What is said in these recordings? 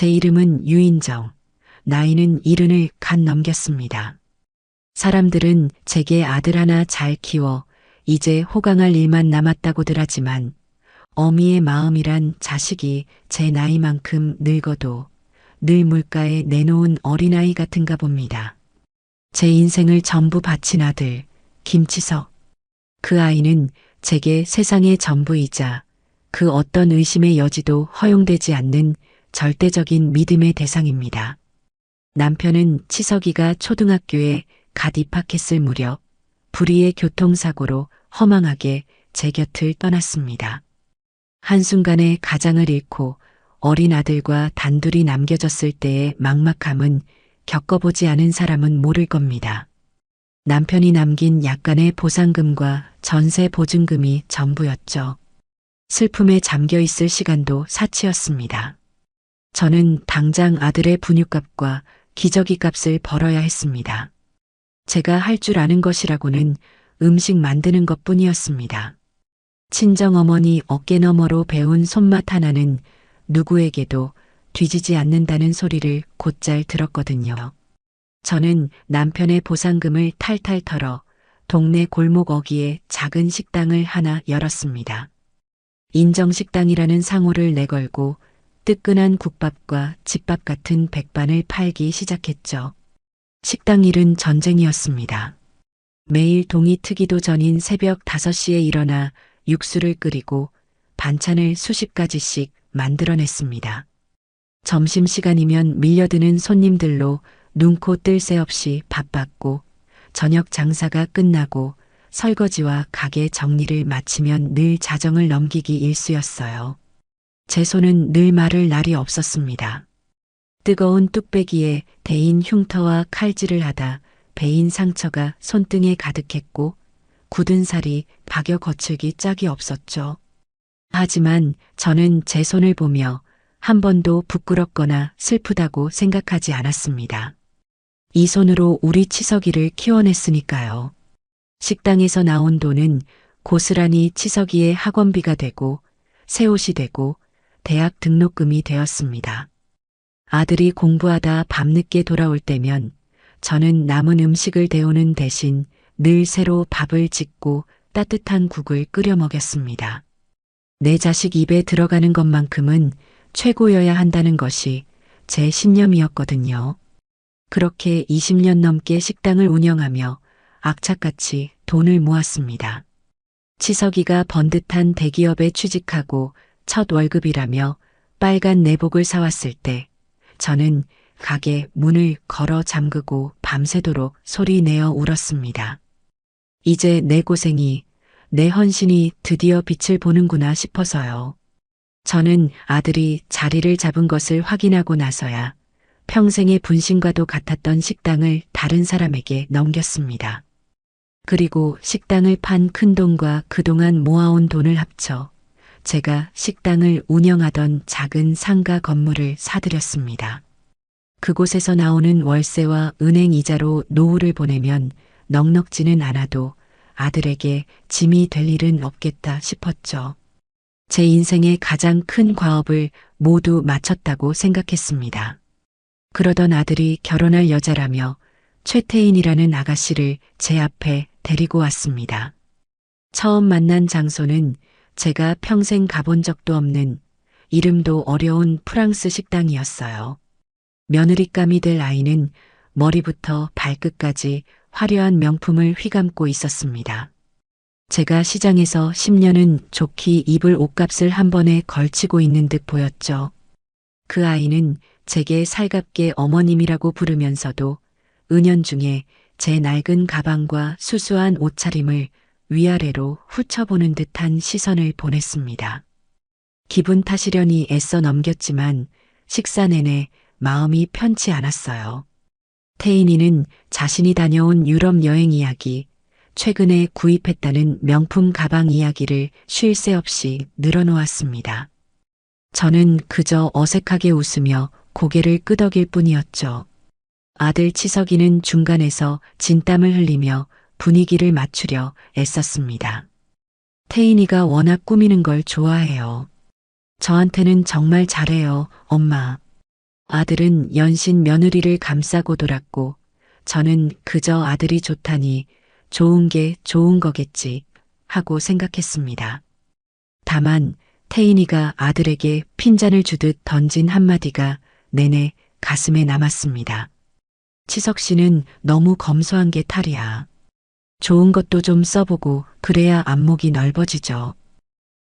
제 이름은 유인정. 나이는 70을 갓 넘겼습니다. 사람들은 제게 아들 하나 잘 키워 이제 호강할 일만 남았다고들 하지만 어미의 마음이란 자식이 제 나이만큼 늙어도 늘 물가에 내놓은 어린아이 같은가 봅니다. 제 인생을 전부 바친 아들, 김치석. 그 아이는 제게 세상의 전부이자 그 어떤 의심의 여지도 허용되지 않는 절대적인 믿음의 대상입니다. 남편은 치석이가 초등학교에 갓 입학했을 무렵 불의의 교통사고로 허망하게 제 곁을 떠났습니다. 한순간에 가장을 잃고 어린 아들과 단둘이 남겨졌을 때의 막막함은 겪어보지 않은 사람은 모를 겁니다. 남편이 남긴 약간의 보상금과 전세 보증금이 전부였죠. 슬픔에 잠겨 있을 시간도 사치였습니다. 저는 당장 아들의 분유값과 기저귀 값을 벌어야 했습니다. 제가 할 줄 아는 것이라고는 음식 만드는 것뿐이었습니다. 친정어머니 어깨너머로 배운 손맛 하나는 누구에게도 뒤지지 않는다는 소리를 곧잘 들었거든요. 저는 남편의 보상금을 탈탈 털어 동네 골목 어귀에 작은 식당을 하나 열었습니다. 인정식당이라는 상호를 내걸고 뜨끈한 국밥과 집밥 같은 백반을 팔기 시작했죠. 식당 일은 전쟁이었습니다. 매일 동이 트기도 전인 새벽 5시에 일어나 육수를 끓이고 반찬을 수십 가지씩 만들어냈습니다. 점심시간이면 밀려드는 손님들로 눈코 뜰 새 없이 바빴고 저녁 장사가 끝나고 설거지와 가게 정리를 마치면 늘 자정을 넘기기 일쑤였어요. 제 손은 늘 마를 날이 없었습니다. 뜨거운 뚝배기에 데인 흉터와 칼질을 하다 베인 상처가 손등에 가득했고 굳은 살이 박여 거칠기 짝이 없었죠. 하지만 저는 제 손을 보며 한 번도 부끄럽거나 슬프다고 생각하지 않았습니다. 이 손으로 우리 치석이를 키워냈으니까요. 식당에서 나온 돈은 고스란히 치석이의 학원비가 되고 새 옷이 되고 대학 등록금이 되었습니다. 아들이 공부하다 밤늦게 돌아올 때면 저는 남은 음식을 데우는 대신 늘 새로 밥을 짓고 따뜻한 국을 끓여 먹였습니다. 내 자식 입에 들어가는 것만큼은 최고여야 한다는 것이 제 신념이었거든요. 그렇게 20년 넘게 식당을 운영하며 악착같이 돈을 모았습니다. 치석이가 번듯한 대기업에 취직하고 첫 월급이라며 빨간 내복을 사왔을 때 저는 가게 문을 걸어 잠그고 밤새도록 소리 내어 울었습니다. 이제 내 고생이, 내 헌신이 드디어 빛을 보는구나 싶어서요. 저는 아들이 자리를 잡은 것을 확인하고 나서야 평생의 분신과도 같았던 식당을 다른 사람에게 넘겼습니다. 그리고 식당을 판 큰돈과 그동안 모아온 돈을 합쳐 제가 식당을 운영하던 작은 상가 건물을 사들였습니다. 그곳에서 나오는 월세와 은행 이자로 노후를 보내면 넉넉지는 않아도 아들에게 짐이 될 일은 없겠다 싶었죠. 제 인생의 가장 큰 과업을 모두 마쳤다고 생각했습니다. 그러던 아들이 결혼할 여자라며 최태인이라는 아가씨를 제 앞에 데리고 왔습니다. 처음 만난 장소는 제가 평생 가본 적도 없는 이름도 어려운 프랑스 식당이었어요. 며느리감이 될 아이는 머리부터 발끝까지 화려한 명품을 휘감고 있었습니다. 제가 시장에서 10년은 좋게 입을 옷값을 한 번에 걸치고 있는 듯 보였죠. 그 아이는 제게 살갑게 어머님이라고 부르면서도 은연중에 제 낡은 가방과 수수한 옷차림을 위아래로 훑어보는 듯한 시선을 보냈습니다. 기분 탓이려니 애써 넘겼지만 식사 내내 마음이 편치 않았어요. 태인이는 자신이 다녀온 유럽 여행 이야기, 최근에 구입했다는 명품 가방 이야기를 쉴 새 없이 늘어놓았습니다. 저는 그저 어색하게 웃으며 고개를 끄덕일 뿐이었죠. 아들 치석이는 중간에서 진땀을 흘리며 분위기를 맞추려 애썼습니다. 태인이가 워낙 꾸미는 걸 좋아해요. 저한테는 정말 잘해요, 엄마. 아들은 연신 며느리를 감싸고 돌았고 저는 그저 아들이 좋다니 좋은 게 좋은 거겠지 하고 생각했습니다. 다만 태인이가 아들에게 핀잔을 주듯 던진 한마디가 내내 가슴에 남았습니다. 치석 씨는 너무 검소한 게 탈이야. 좋은 것도 좀 써보고 그래야 안목이 넓어지죠.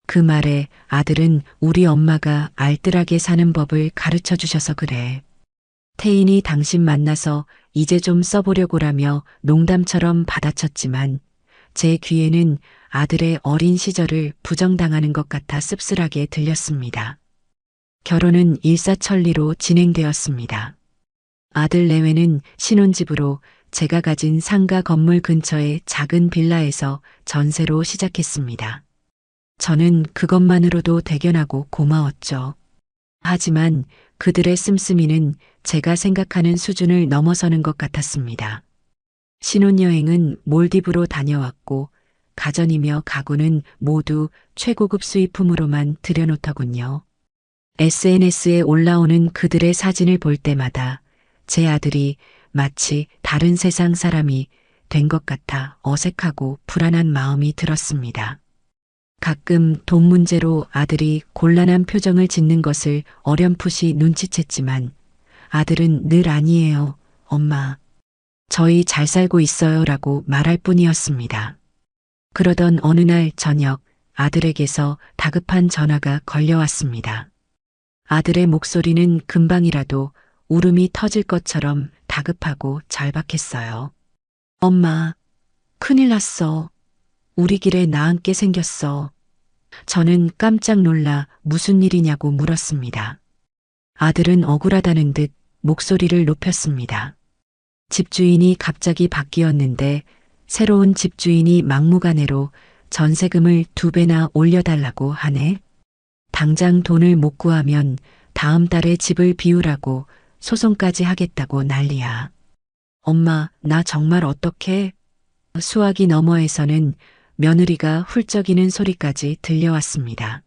그 말에 아들은 우리 엄마가 알뜰하게 사는 법을 가르쳐 주셔서 그래. 태인이 당신 만나서 이제 좀 써보려고라며 농담처럼 받아쳤지만 제 귀에는 아들의 어린 시절을 부정당하는 것 같아 씁쓸하게 들렸습니다. 결혼은 일사천리로 진행되었습니다. 아들 내외는 신혼집으로 제가 가진 상가 건물 근처의 작은 빌라에서 전세로 시작했습니다. 저는 그것만으로도 대견하고 고마웠죠. 하지만 그들의 씀씀이는 제가 생각하는 수준을 넘어서는 것 같았습니다. 신혼여행은 몰디브로 다녀왔고 가전이며 가구는 모두 최고급 수입품으로만 들여놓더군요. SNS에 올라오는 그들의 사진을 볼 때마다 제 아들이 마치 다른 세상 사람이 된 것 같아 어색하고 불안한 마음이 들었습니다. 가끔 돈 문제로 아들이 곤란한 표정을 짓는 것을 어렴풋이 눈치챘지만 아들은 늘 아니에요, 엄마. 저희 잘 살고 있어요 라고 말할 뿐이었습니다. 그러던 어느 날 저녁 아들에게서 다급한 전화가 걸려왔습니다. 아들의 목소리는 금방이라도 울음이 터질 것처럼 다급하고 절박했어요. 엄마, 큰일 났어. 우리 길에 나앉게 생겼어. 저는 깜짝 놀라 무슨 일이냐고 물었습니다. 아들은 억울하다는 듯 목소리를 높였습니다. 집주인이 갑자기 바뀌었는데 새로운 집주인이 막무가내로 전세금을 2배나 올려달라고 하네. 당장 돈을 못 구하면 다음 달에 집을 비우라고 소송까지 하겠다고 난리야. 엄마, 나 정말 어떡해? 수화기 너머에서는 며느리가 훌쩍이는 소리까지 들려왔습니다.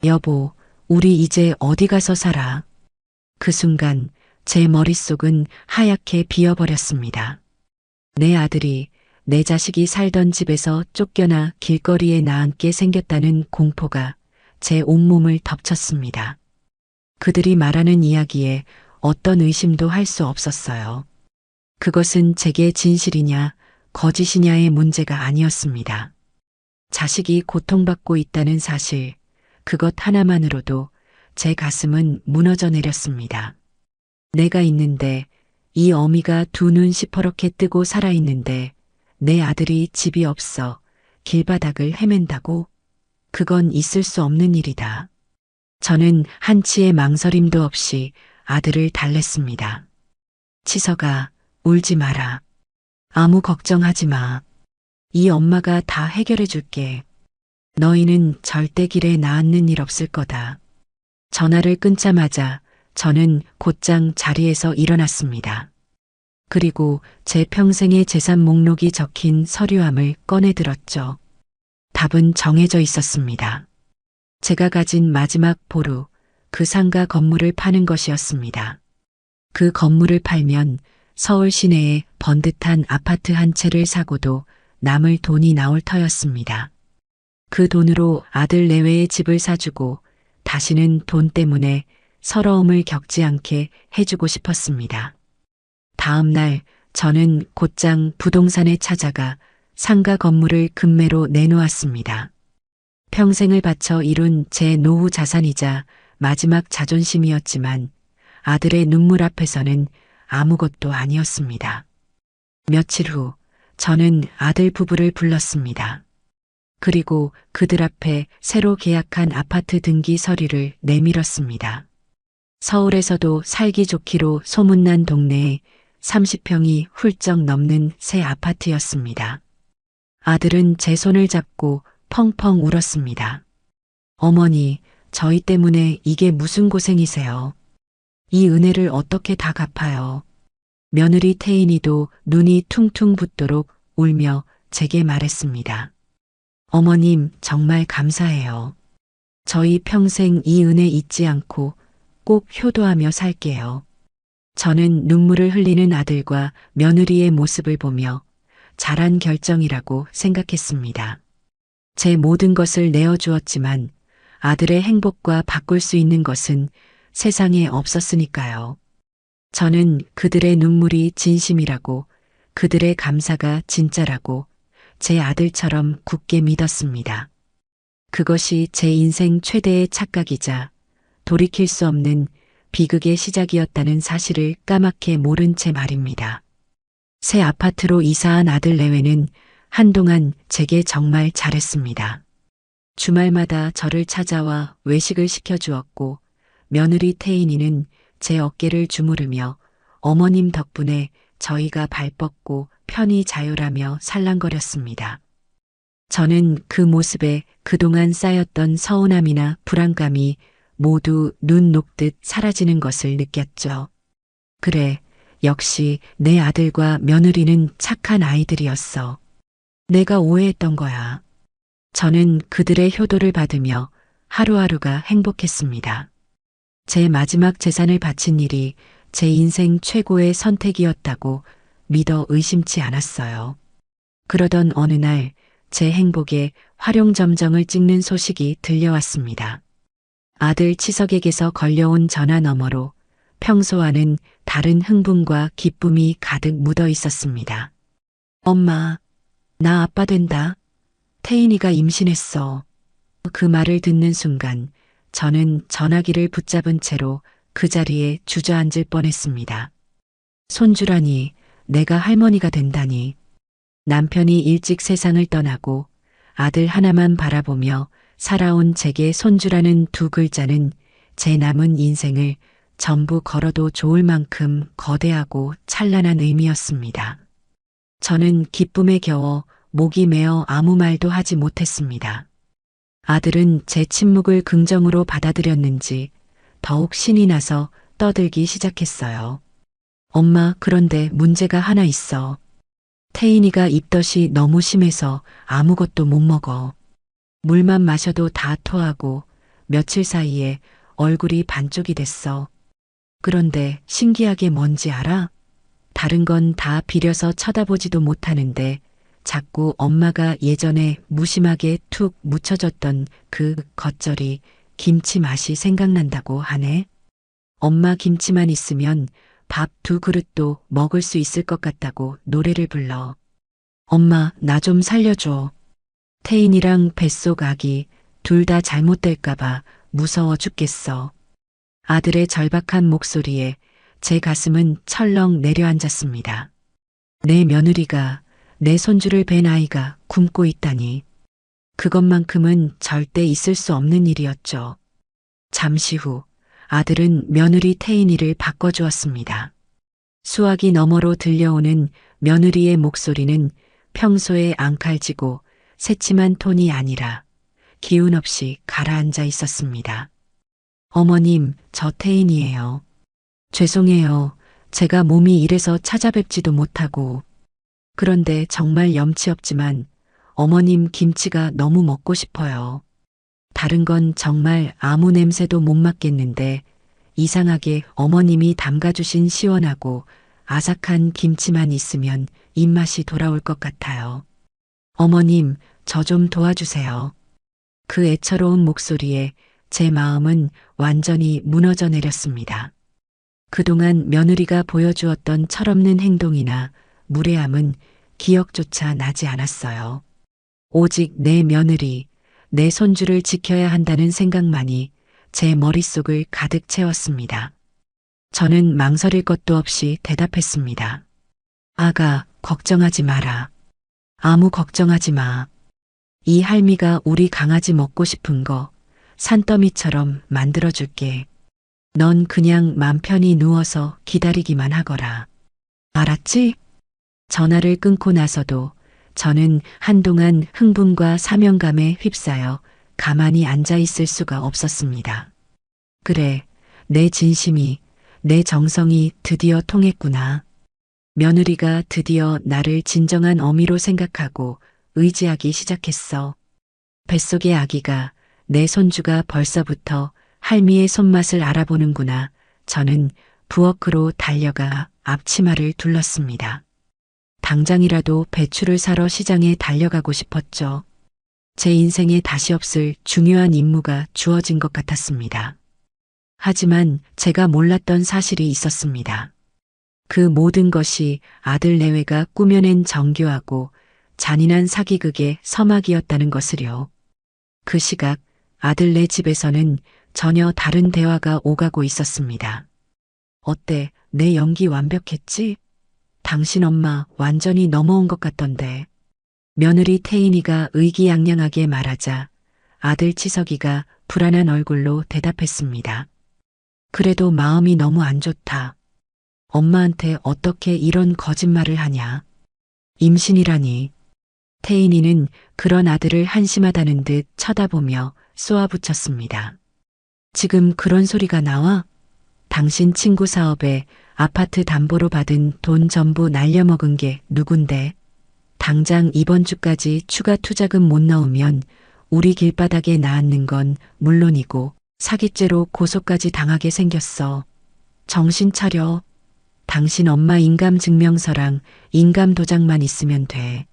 여보, 우리 이제 어디 가서 살아? 그 순간 제 머릿속은 하얗게 비어버렸습니다. 내 아들이 내 자식이 살던 집에서 쫓겨나 길거리에 나앉게 생겼다는 공포가 제 온몸을 덮쳤습니다. 그들이 말하는 이야기에 어떤 의심도 할 수 없었어요. 그것은 제게 진실이냐 거짓이냐의 문제가 아니었습니다. 자식이 고통받고 있다는 사실, 그것 하나만으로도 제 가슴은 무너져 내렸습니다. 내가 있는데 이 어미가 2눈 시퍼렇게 뜨고 살아있는데 내 아들이 집이 없어 길바닥을 헤맨다고? 그건 있을 수 없는 일이다. 저는 한치의 망설임도 없이 아들을 달랬습니다. 치서가, 울지 마라. 아무 걱정하지 마. 이 엄마가 다 해결해 줄게. 너희는 절대 길에 나앉는 일 없을 거다. 전화를 끊자마자 저는 곧장 자리에서 일어났습니다. 그리고 제 평생의 재산 목록이 적힌 서류함을 꺼내 들었죠. 답은 정해져 있었습니다. 제가 가진 마지막 보루, 그 상가 건물을 파는 것이었습니다. 그 건물을 팔면 서울 시내에 번듯한 아파트 한 채를 사고도 남을 돈이 나올 터였습니다. 그 돈으로 아들 내외의 집을 사주고 다시는 돈 때문에 서러움을 겪지 않게 해주고 싶었습니다. 다음 날 저는 곧장 부동산에 찾아가 상가 건물을 금매로 내놓았습니다. 평생을 바쳐 이룬 제 노후 자산이자 마지막 자존심이었지만 아들의 눈물 앞에서는 아무것도 아니었습니다. 며칠 후 저는 아들 부부를 불렀습니다. 그리고 그들 앞에 새로 계약한 아파트 등기 서류를 내밀었습니다. 서울에서도 살기 좋기로 소문난 동네에 30평이 훌쩍 넘는 새 아파트였습니다. 아들은 제 손을 잡고 펑펑 울었습니다. 어머니, 저희 때문에 이게 무슨 고생이세요? 이 은혜를 어떻게 다 갚아요? 며느리 태인이도 눈이 퉁퉁 붓도록 울며 제게 말했습니다. 어머님, 정말 감사해요. 저희 평생 이 은혜 잊지 않고 꼭 효도하며 살게요. 저는 눈물을 흘리는 아들과 며느리의 모습을 보며 잘한 결정이라고 생각했습니다. 제 모든 것을 내어주었지만 아들의 행복과 바꿀 수 있는 것은 세상에 없었으니까요. 저는 그들의 눈물이 진심이라고, 그들의 감사가 진짜라고 제 아들처럼 굳게 믿었습니다. 그것이 제 인생 최대의 착각이자 돌이킬 수 없는 비극의 시작이었다는 사실을 까맣게 모른 채 말입니다. 새 아파트로 이사한 아들 내외는 한동안 제게 정말 잘했습니다. 주말마다 저를 찾아와 외식을 시켜주었고 며느리 태인이는 제 어깨를 주무르며 어머님 덕분에 저희가 발 뻗고 편히 자유라며 살랑거렸습니다. 저는 그 모습에 그동안 쌓였던 서운함이나 불안감이 모두 눈 녹듯 사라지는 것을 느꼈죠. 그래, 역시 내 아들과 며느리는 착한 아이들이었어. 내가 오해했던 거야. 저는 그들의 효도를 받으며 하루하루가 행복했습니다. 제 마지막 재산을 바친 일이 제 인생 최고의 선택이었다고 믿어 의심치 않았어요. 그러던 어느 날 제 행복에 활용점정을 찍는 소식이 들려왔습니다. 아들 치석에게서 걸려온 전화 너머로 평소와는 다른 흥분과 기쁨이 가득 묻어 있었습니다. 엄마, 나 아빠 된다. 태인이가 임신했어. 그 말을 듣는 순간 저는 전화기를 붙잡은 채로 그 자리에 주저앉을 뻔했습니다. 손주라니, 내가 할머니가 된다니. 남편이 일찍 세상을 떠나고 아들 하나만 바라보며 살아온 제게 손주라는 두 글자는 제 남은 인생을 전부 걸어도 좋을 만큼 거대하고 찬란한 의미였습니다. 저는 기쁨에 겨워 목이 메어 아무 말도 하지 못했습니다. 아들은 제 침묵을 긍정으로 받아들였는지 더욱 신이 나서 떠들기 시작했어요. 엄마, 그런데 문제가 하나 있어. 태인이가 입덧이 너무 심해서 아무것도 못 먹어. 물만 마셔도 다 토하고 며칠 사이에 얼굴이 반쪽이 됐어. 그런데 신기하게 뭔지 알아? 다른 건 다 비려서 쳐다보지도 못하는데 자꾸 엄마가 예전에 무심하게 툭 묻혀줬던 그 겉절이 김치 맛이 생각난다고 하네. 엄마 김치만 있으면 밥 2그릇도 먹을 수 있을 것 같다고 노래를 불러. 엄마, 나 좀 살려줘. 태인이랑 뱃속 아기 둘 다 잘못될까봐 무서워 죽겠어. 아들의 절박한 목소리에 제 가슴은 철렁 내려앉았습니다. 내 며느리가, 내 손주를 뵌 아이가 굶고 있다니. 그것만큼은 절대 있을 수 없는 일이었죠. 잠시 후 아들은 며느리 태인이를 바꿔주었습니다. 수화기 너머로 들려오는 며느리의 목소리는 평소에 앙칼지고 새침한 톤이 아니라 기운 없이 가라앉아 있었습니다. 어머님, 저 태인이에요. 죄송해요. 제가 몸이 이래서 찾아뵙지도 못하고. 그런데 정말 염치 없지만 어머님 김치가 너무 먹고 싶어요. 다른 건 정말 아무 냄새도 못 맡겠는데 이상하게 어머님이 담가주신 시원하고 아삭한 김치만 있으면 입맛이 돌아올 것 같아요. 어머님, 저 좀 도와주세요. 그 애처로운 목소리에 제 마음은 완전히 무너져 내렸습니다. 그동안 며느리가 보여주었던 철없는 행동이나 무례함은 기억조차 나지 않았어요. 오직 내 며느리, 내 손주를 지켜야 한다는 생각만이 제 머릿속을 가득 채웠습니다. 저는 망설일 것도 없이 대답했습니다. 아가, 걱정하지 마라. 아무 걱정하지 마. 이 할미가 우리 강아지 먹고 싶은 거 산더미처럼 만들어줄게. 넌 그냥 맘 편히 누워서 기다리기만 하거라. 알았지? 전화를 끊고 나서도 저는 한동안 흥분과 사명감에 휩싸여 가만히 앉아 있을 수가 없었습니다. 그래, 내 진심이, 내 정성이 드디어 통했구나. 며느리가 드디어 나를 진정한 어미로 생각하고 의지하기 시작했어. 뱃속의 아기가, 내 손주가 벌써부터 할미의 손맛을 알아보는구나. 저는 부엌으로 달려가 앞치마를 둘렀습니다. 당장이라도 배추를 사러 시장에 달려가고 싶었죠. 제 인생에 다시 없을 중요한 임무가 주어진 것 같았습니다. 하지만 제가 몰랐던 사실이 있었습니다. 그 모든 것이 아들 내외가 꾸며낸 정교하고 잔인한 사기극의 서막이었다는 것을요. 그 시각 아들네 집에서는 전혀 다른 대화가 오가고 있었습니다. 어때? 내 연기 완벽했지? 당신 엄마 완전히 넘어온 것 같던데. 며느리 태인이가 의기양양하게 말하자 아들 치석이가 불안한 얼굴로 대답했습니다. 그래도 마음이 너무 안 좋다. 엄마한테 어떻게 이런 거짓말을 하냐. 임신이라니. 태인이는 그런 아들을 한심하다는 듯 쳐다보며 쏘아붙였습니다. 지금 그런 소리가 나와? 당신 친구 사업에 아파트 담보로 받은 돈 전부 날려먹은 게 누군데? 당장 이번 주까지 추가 투자금 못 넣으면 우리 길바닥에 나앉는 건 물론이고 사기죄로 고소까지 당하게 생겼어. 정신 차려. 당신 엄마 인감증명서랑 인감도장만 있으면 돼.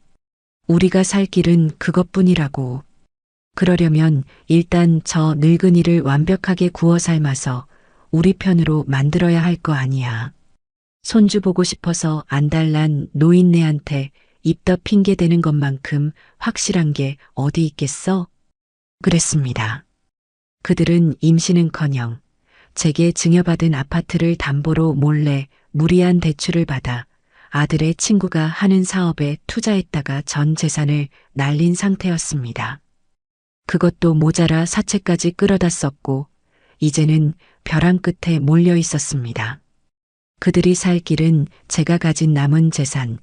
우리가 살 길은 그것뿐이라고. 그러려면 일단 저 늙은이를 완벽하게 구워 삶아서 우리 편으로 만들어야 할 거 아니야. 손주 보고 싶어서 안달난 노인네한테 입덧 핑계대는 것만큼 확실한 게 어디 있겠어? 그랬습니다. 그들은 임신은커녕 제게 증여받은 아파트를 담보로 몰래 무리한 대출을 받아 아들의 친구가 하는 사업에 투자했다가 전 재산을 날린 상태였습니다. 그것도 모자라 사채까지 끌어다 썼고 이제는 벼랑 끝에 몰려 있었습니다. 그들이 살 길은 제가 가진 남은 재산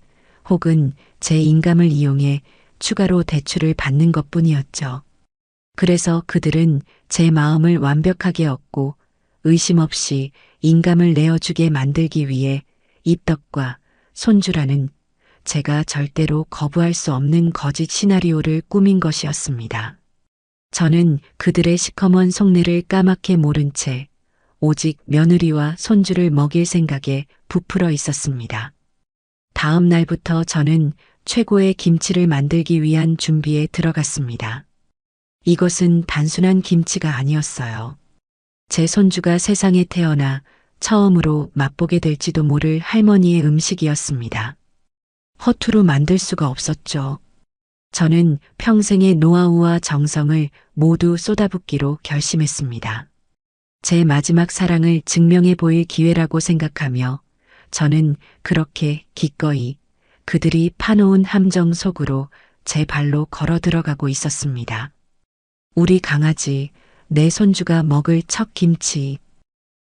혹은 제 인감을 이용해 추가로 대출을 받는 것뿐이었죠. 그래서 그들은 제 마음을 완벽하게 얻고 의심 없이 인감을 내어주게 만들기 위해 입덕과 손주라는 제가 절대로 거부할 수 없는 거짓 시나리오를 꾸민 것이었습니다. 저는 그들의 시커먼 속내를 까맣게 모른 채 오직 며느리와 손주를 먹일 생각에 부풀어 있었습니다. 다음 날부터 저는 최고의 김치를 만들기 위한 준비에 들어갔습니다. 이것은 단순한 김치가 아니었어요. 제 손주가 세상에 태어나 처음으로 맛보게 될지도 모를 할머니의 음식이었습니다. 허투루 만들 수가 없었죠. 저는 평생의 노하우와 정성을 모두 쏟아붓기로 결심했습니다. 제 마지막 사랑을 증명해 보일 기회라고 생각하며 저는 그렇게 기꺼이 그들이 파놓은 함정 속으로 제 발로 걸어 들어가고 있었습니다. 우리 강아지, 내 손주가 먹을 첫 김치.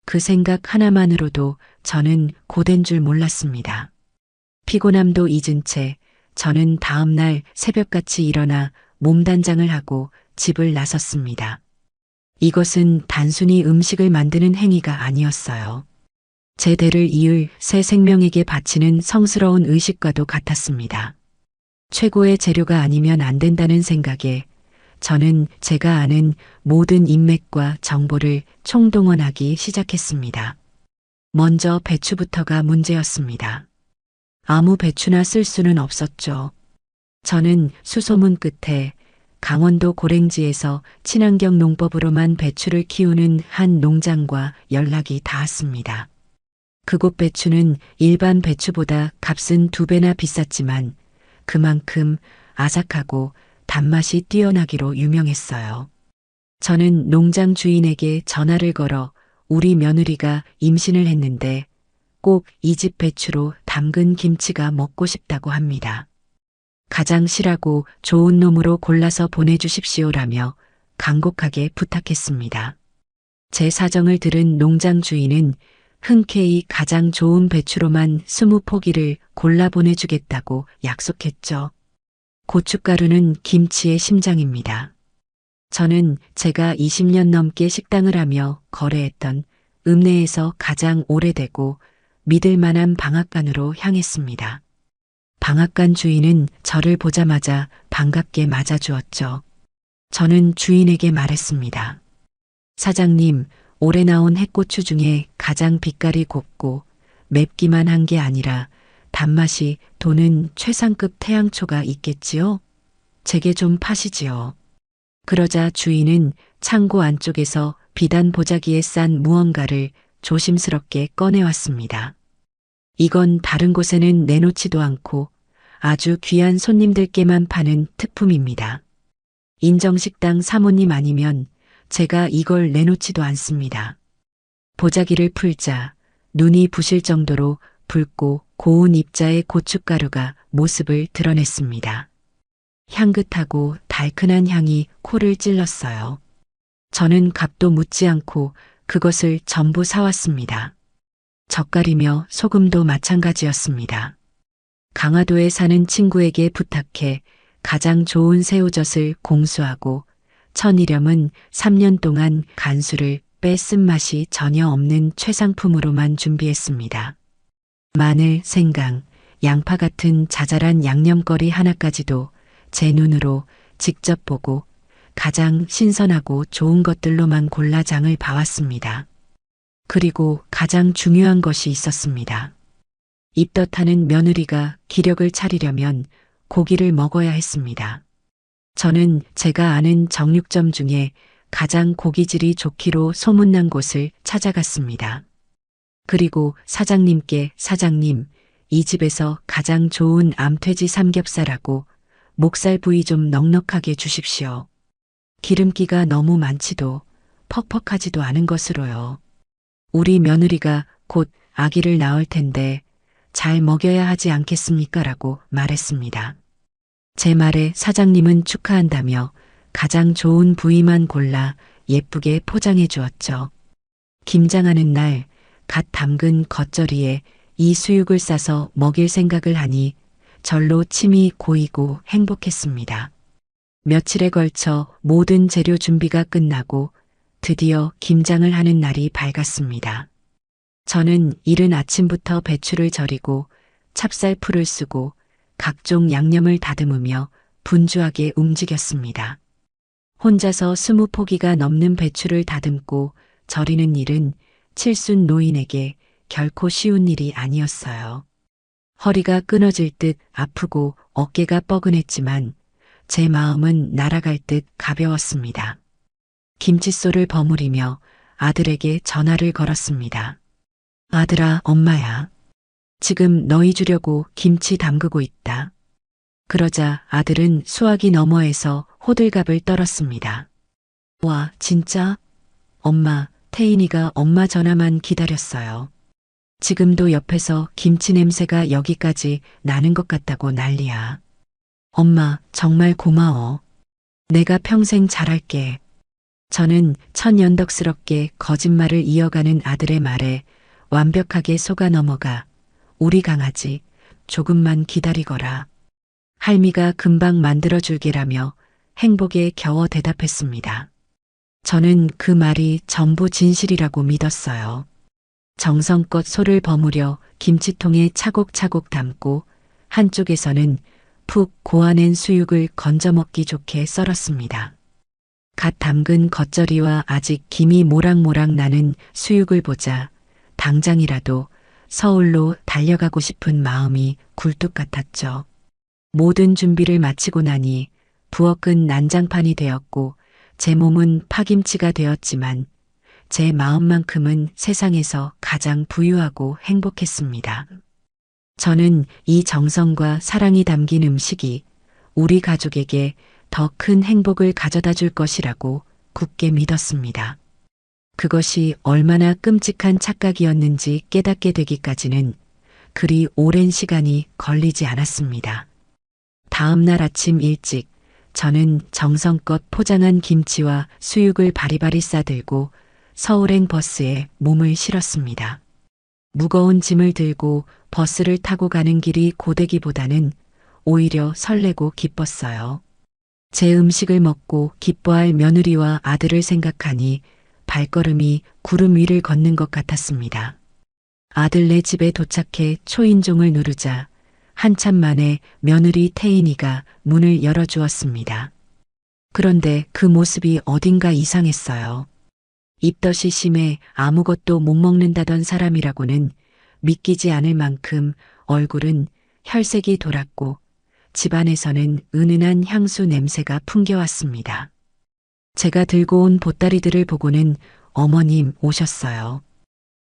그 생각 하나만으로도 저는 고된 줄 몰랐습니다. 피곤함도 잊은 채 저는 다음 날 새벽같이 일어나 몸단장을 하고 집을 나섰습니다. 이것은 단순히 음식을 만드는 행위가 아니었어요. 제 대를 이을 새 생명에게 바치는 성스러운 의식과도 같았습니다. 최고의 재료가 아니면 안 된다는 생각에 저는 제가 아는 모든 인맥과 정보를 총동원하기 시작했습니다. 먼저 배추부터가 문제였습니다. 아무 배추나 쓸 수는 없었죠. 저는 수소문 끝에 강원도 고랭지에서 친환경 농법으로만 배추를 키우는 한 농장과 연락이 닿았습니다. 그곳 배추는 일반 배추보다 값은 2배나 비쌌지만 그만큼 아삭하고 단맛이 뛰어나기로 유명했어요. 저는 농장 주인에게 전화를 걸어 우리 며느리가 임신을 했는데 꼭 이 집 배추로 담근 김치가 먹고 싶다고 합니다. 가장 실하고 좋은 놈으로 골라서 보내주십시오라며 간곡하게 부탁했습니다. 제 사정을 들은 농장 주인은 흔쾌히 가장 좋은 배추로만 20포기를 골라 보내주겠다고 약속했죠. 고춧가루는 김치의 심장입니다. 저는 제가 20년 넘게 식당을 하며 거래했던 읍내에서 가장 오래되고 믿을 만한 방앗간으로 향했습니다. 방앗간 주인은 저를 보자마자 반갑게 맞아주었죠. 저는 주인에게 말했습니다. 사장님, 올해 나온 해고추 중에 가장 빛깔이 곱고 맵기만 한 게 아니라 단맛이 도는 최상급 태양초가 있겠지요? 제게 좀 파시지요. 그러자 주인은 창고 안쪽에서 비단 보자기에 싼 무언가를 조심스럽게 꺼내왔습니다. 이건 다른 곳에는 내놓지도 않고 아주 귀한 손님들께만 파는 특품입니다. 인정식당 사모님 아니면 제가 이걸 내놓지도 않습니다. 보자기를 풀자 눈이 부실 정도로 붉고 고운 입자의 고춧가루가 모습을 드러냈습니다. 향긋하고 달큰한 향이 코를 찔렀어요. 저는 값도 묻지 않고 그것을 전부 사왔습니다. 젓갈이며 소금도 마찬가지였습니다. 강화도에 사는 친구에게 부탁해 가장 좋은 새우젓을 공수하고 천일염은 3년 동안 간수를 빼쓴 맛이 전혀 없는 최상품으로만 준비했습니다. 마늘, 생강, 양파 같은 자잘한 양념거리 하나까지도 제 눈으로 직접 보고 가장 신선하고 좋은 것들로만 골라 장을 봐왔습니다. 그리고 가장 중요한 것이 있었습니다. 입덧하는 며느리가 기력을 차리려면 고기를 먹어야 했습니다. 저는 제가 아는 정육점 중에 가장 고기질이 좋기로 소문난 곳을 찾아갔습니다. 그리고 사장님께 사장님, 이 집에서 가장 좋은 암돼지 삼겹살하고 목살 부위 좀 넉넉하게 주십시오. 기름기가 너무 많지도 퍽퍽하지도 않은 것으로요. 우리 며느리가 곧 아기를 낳을 텐데 잘 먹여야 하지 않겠습니까? 라고 말했습니다. 제 말에 사장님은 축하한다며 가장 좋은 부위만 골라 예쁘게 포장해 주었죠. 김장하는 날 갓 담근 겉절이에 이 수육을 싸서 먹일 생각을 하니 절로 침이 고이고 행복했습니다. 며칠에 걸쳐 모든 재료 준비가 끝나고 드디어 김장을 하는 날이 밝았습니다. 저는 이른 아침부터 배추를 절이고 찹쌀풀을 쓰고 각종 양념을 다듬으며 분주하게 움직였습니다. 혼자서 20포기가 넘는 배추를 다듬고 절이는 일은 칠순 노인에게 결코 쉬운 일이 아니었어요. 허리가 끊어질 듯 아프고 어깨가 뻐근했지만 제 마음은 날아갈 듯 가벼웠습니다. 김칫솔을 버무리며 아들에게 전화를 걸었습니다. 아들아, 엄마야. 지금 너희 주려고 김치 담그고 있다. 그러자 아들은 수화기 너머에서 호들갑을 떨었습니다. 와, 진짜? 엄마, 태인이가 엄마 전화만 기다렸어요. 지금도 옆에서 김치 냄새가 여기까지 나는 것 같다고 난리야. 엄마, 정말 고마워. 내가 평생 잘할게. 저는 천연덕스럽게 거짓말을 이어가는 아들의 말에 완벽하게 속아 넘어가 우리 강아지 조금만 기다리거라. 할미가 금방 만들어줄게라며 행복에 겨워 대답했습니다. 저는 그 말이 전부 진실이라고 믿었어요. 정성껏 소를 버무려 김치통에 차곡차곡 담고 한쪽에서는 푹 고아낸 수육을 건져 먹기 좋게 썰었습니다. 갓 담근 겉절이와 아직 김이 모락모락 나는 수육을 보자 당장이라도 서울로 달려가고 싶은 마음이 굴뚝 같았죠. 모든 준비를 마치고 나니 부엌은 난장판이 되었고 제 몸은 파김치가 되었지만 제 마음만큼은 세상에서 가장 부유하고 행복했습니다. 저는 이 정성과 사랑이 담긴 음식이 우리 가족에게 더 큰 행복을 가져다 줄 것이라고 굳게 믿었습니다. 그것이 얼마나 끔찍한 착각이었는지 깨닫게 되기까지는 그리 오랜 시간이 걸리지 않았습니다. 다음 날 아침 일찍 저는 정성껏 포장한 김치와 수육을 바리바리 싸들고 서울행 버스에 몸을 실었습니다. 무거운 짐을 들고 버스를 타고 가는 길이 고되기보다는 오히려 설레고 기뻤어요. 제 음식을 먹고 기뻐할 며느리와 아들을 생각하니 발걸음이 구름 위를 걷는 것 같았습니다. 아들네 집에 도착해 초인종을 누르자 한참 만에 며느리 태인이가 문을 열어주었습니다. 그런데 그 모습이 어딘가 이상했어요. 입덧이 심해 아무것도 못 먹는다던 사람이라고는 믿기지 않을 만큼 얼굴은 혈색이 돌았고 집안에서는 은은한 향수 냄새가 풍겨왔습니다. 제가 들고 온 보따리들을 보고는 어머님 오셨어요.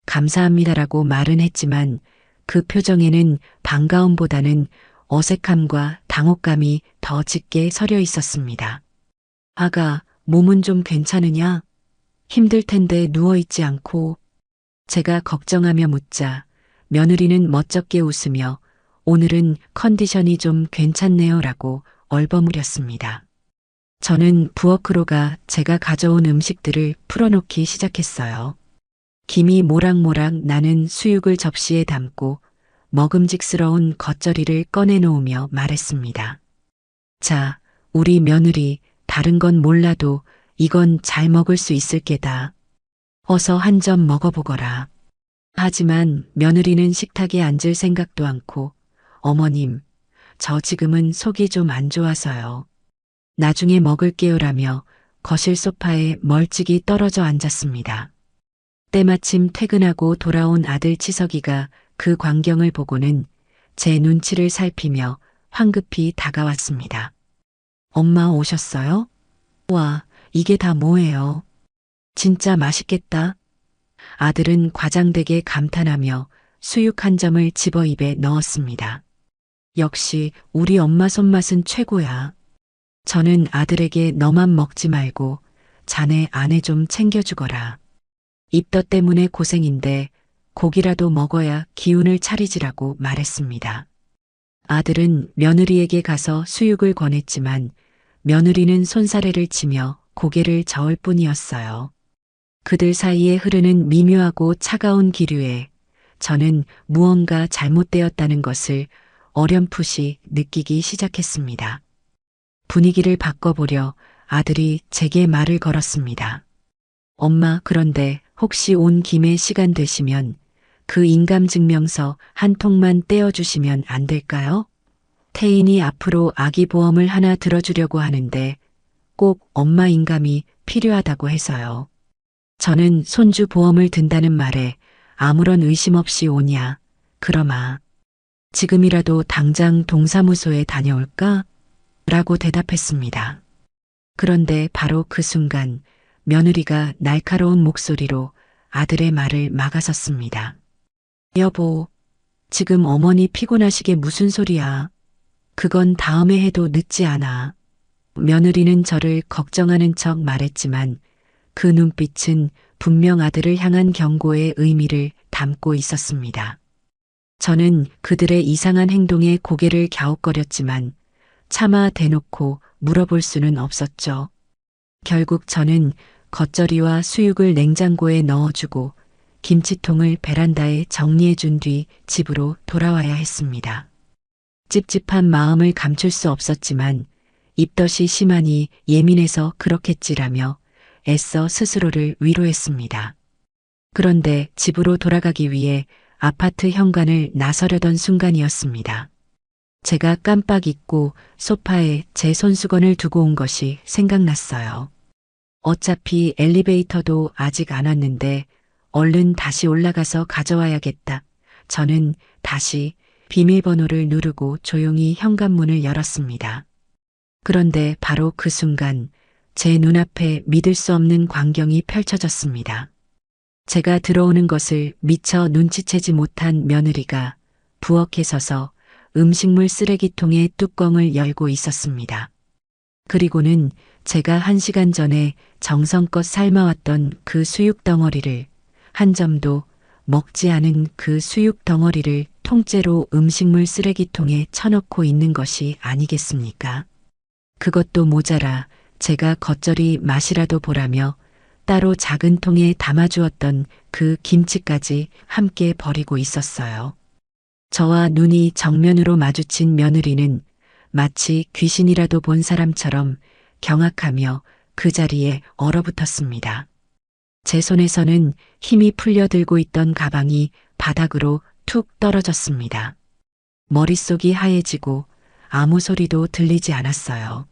감사합니다라고 말은 했지만 그 표정에는 반가움보다는 어색함과 당혹감이 더 짙게 서려 있었습니다. 아가, 몸은 좀 괜찮으냐? 힘들 텐데 누워있지 않고. 제가 걱정하며 묻자 며느리는 멋쩍게 웃으며 오늘은 컨디션이 좀 괜찮네요 라고 얼버무렸습니다. 저는 부엌으로 제가 가져온 음식들을 풀어놓기 시작했어요. 김이 모락모락 나는 수육을 접시에 담고 먹음직스러운 겉절이를 꺼내놓으며 말했습니다. 자, 우리 며느리 다른 건 몰라도 이건 잘 먹을 수 있을 게다. 어서 한 점 먹어보거라. 하지만 며느리는 식탁에 앉을 생각도 않고 어머님, 저 지금은 속이 좀 안 좋아서요. 나중에 먹을게요라며 거실 소파에 멀찍이 떨어져 앉았습니다. 때마침 퇴근하고 돌아온 아들 치석이가 그 광경을 보고는 제 눈치를 살피며 황급히 다가왔습니다. 엄마 오셨어요? 와, 이게 다 뭐예요? 진짜 맛있겠다. 아들은 과장되게 감탄하며 수육 한 점을 집어 입에 넣었습니다. 역시 우리 엄마 손맛은 최고야. 저는 아들에게 너만 먹지 말고 자네 아내 좀 챙겨주거라. 입덧 때문에 고생인데 고기라도 먹어야 기운을 차리지라고 말했습니다. 아들은 며느리에게 가서 수육을 권했지만 며느리는 손사래를 치며 고개를 저을 뿐이었어요. 그들 사이에 흐르는 미묘하고 차가운 기류에 저는 무언가 잘못되었다는 것을 어렴풋이 느끼기 시작했습니다. 분위기를 바꿔보려 아들이 제게 말을 걸었습니다. 엄마, 그런데 혹시 온 김에 시간 되시면 그 인감증명서 한 통만 떼어주시면 안 될까요? 태인이 앞으로 아기 보험을 하나 들어주려고 하는데 꼭 엄마 인감이 필요하다고 해서요. 저는 손주 보험을 든다는 말에 아무런 의심 없이 오냐, 그러마. 지금이라도 당장 동사무소에 다녀올까? 라고 대답했습니다. 그런데 바로 그 순간 며느리가 날카로운 목소리로 아들의 말을 막아섰습니다. 여보, 지금 어머니 피곤하시게 무슨 소리야. 그건 다음에 해도 늦지 않아. 며느리는 저를 걱정하는 척 말했지만 그 눈빛은 분명 아들을 향한 경고의 의미를 담고 있었습니다. 저는 그들의 이상한 행동에 고개를 갸웃거렸지만 차마 대놓고 물어볼 수는 없었죠. 결국 저는 겉절이와 수육을 냉장고에 넣어주고 김치통을 베란다에 정리해준 뒤 집으로 돌아와야 했습니다. 찝찝한 마음을 감출 수 없었지만 입덧이 심하니 예민해서 그렇겠지라며 애써 스스로를 위로했습니다. 그런데 집으로 돌아가기 위해 아파트 현관을 나서려던 순간이었습니다. 제가 깜빡 잊고 소파에 제 손수건을 두고 온 것이 생각났어요. 어차피 엘리베이터도 아직 안 왔는데 얼른 다시 올라가서 가져와야겠다. 저는 다시 비밀번호를 누르고 조용히 현관문을 열었습니다. 그런데 바로 그 순간 제 눈앞에 믿을 수 없는 광경이 펼쳐졌습니다. 제가 들어오는 것을 미처 눈치채지 못한 며느리가 부엌에 서서 음식물 쓰레기통의 뚜껑을 열고 있었습니다. 그리고는 제가 1시간 전에 정성껏 삶아왔던 그 수육 덩어리를, 한 점도 먹지 않은 그 수육 덩어리를 통째로 음식물 쓰레기통에 쳐넣고 있는 것이 아니겠습니까? 그것도 모자라 제가 겉절이 맛이라도 보라며 따로 작은 통에 담아주었던 그 김치까지 함께 버리고 있었어요. 저와 눈이 정면으로 마주친 며느리는 마치 귀신이라도 본 사람처럼 경악하며 그 자리에 얼어붙었습니다. 제 손에서는 힘이 풀려 들고 있던 가방이 바닥으로 툭 떨어졌습니다. 머릿속이 하얘지고 아무 소리도 들리지 않았어요.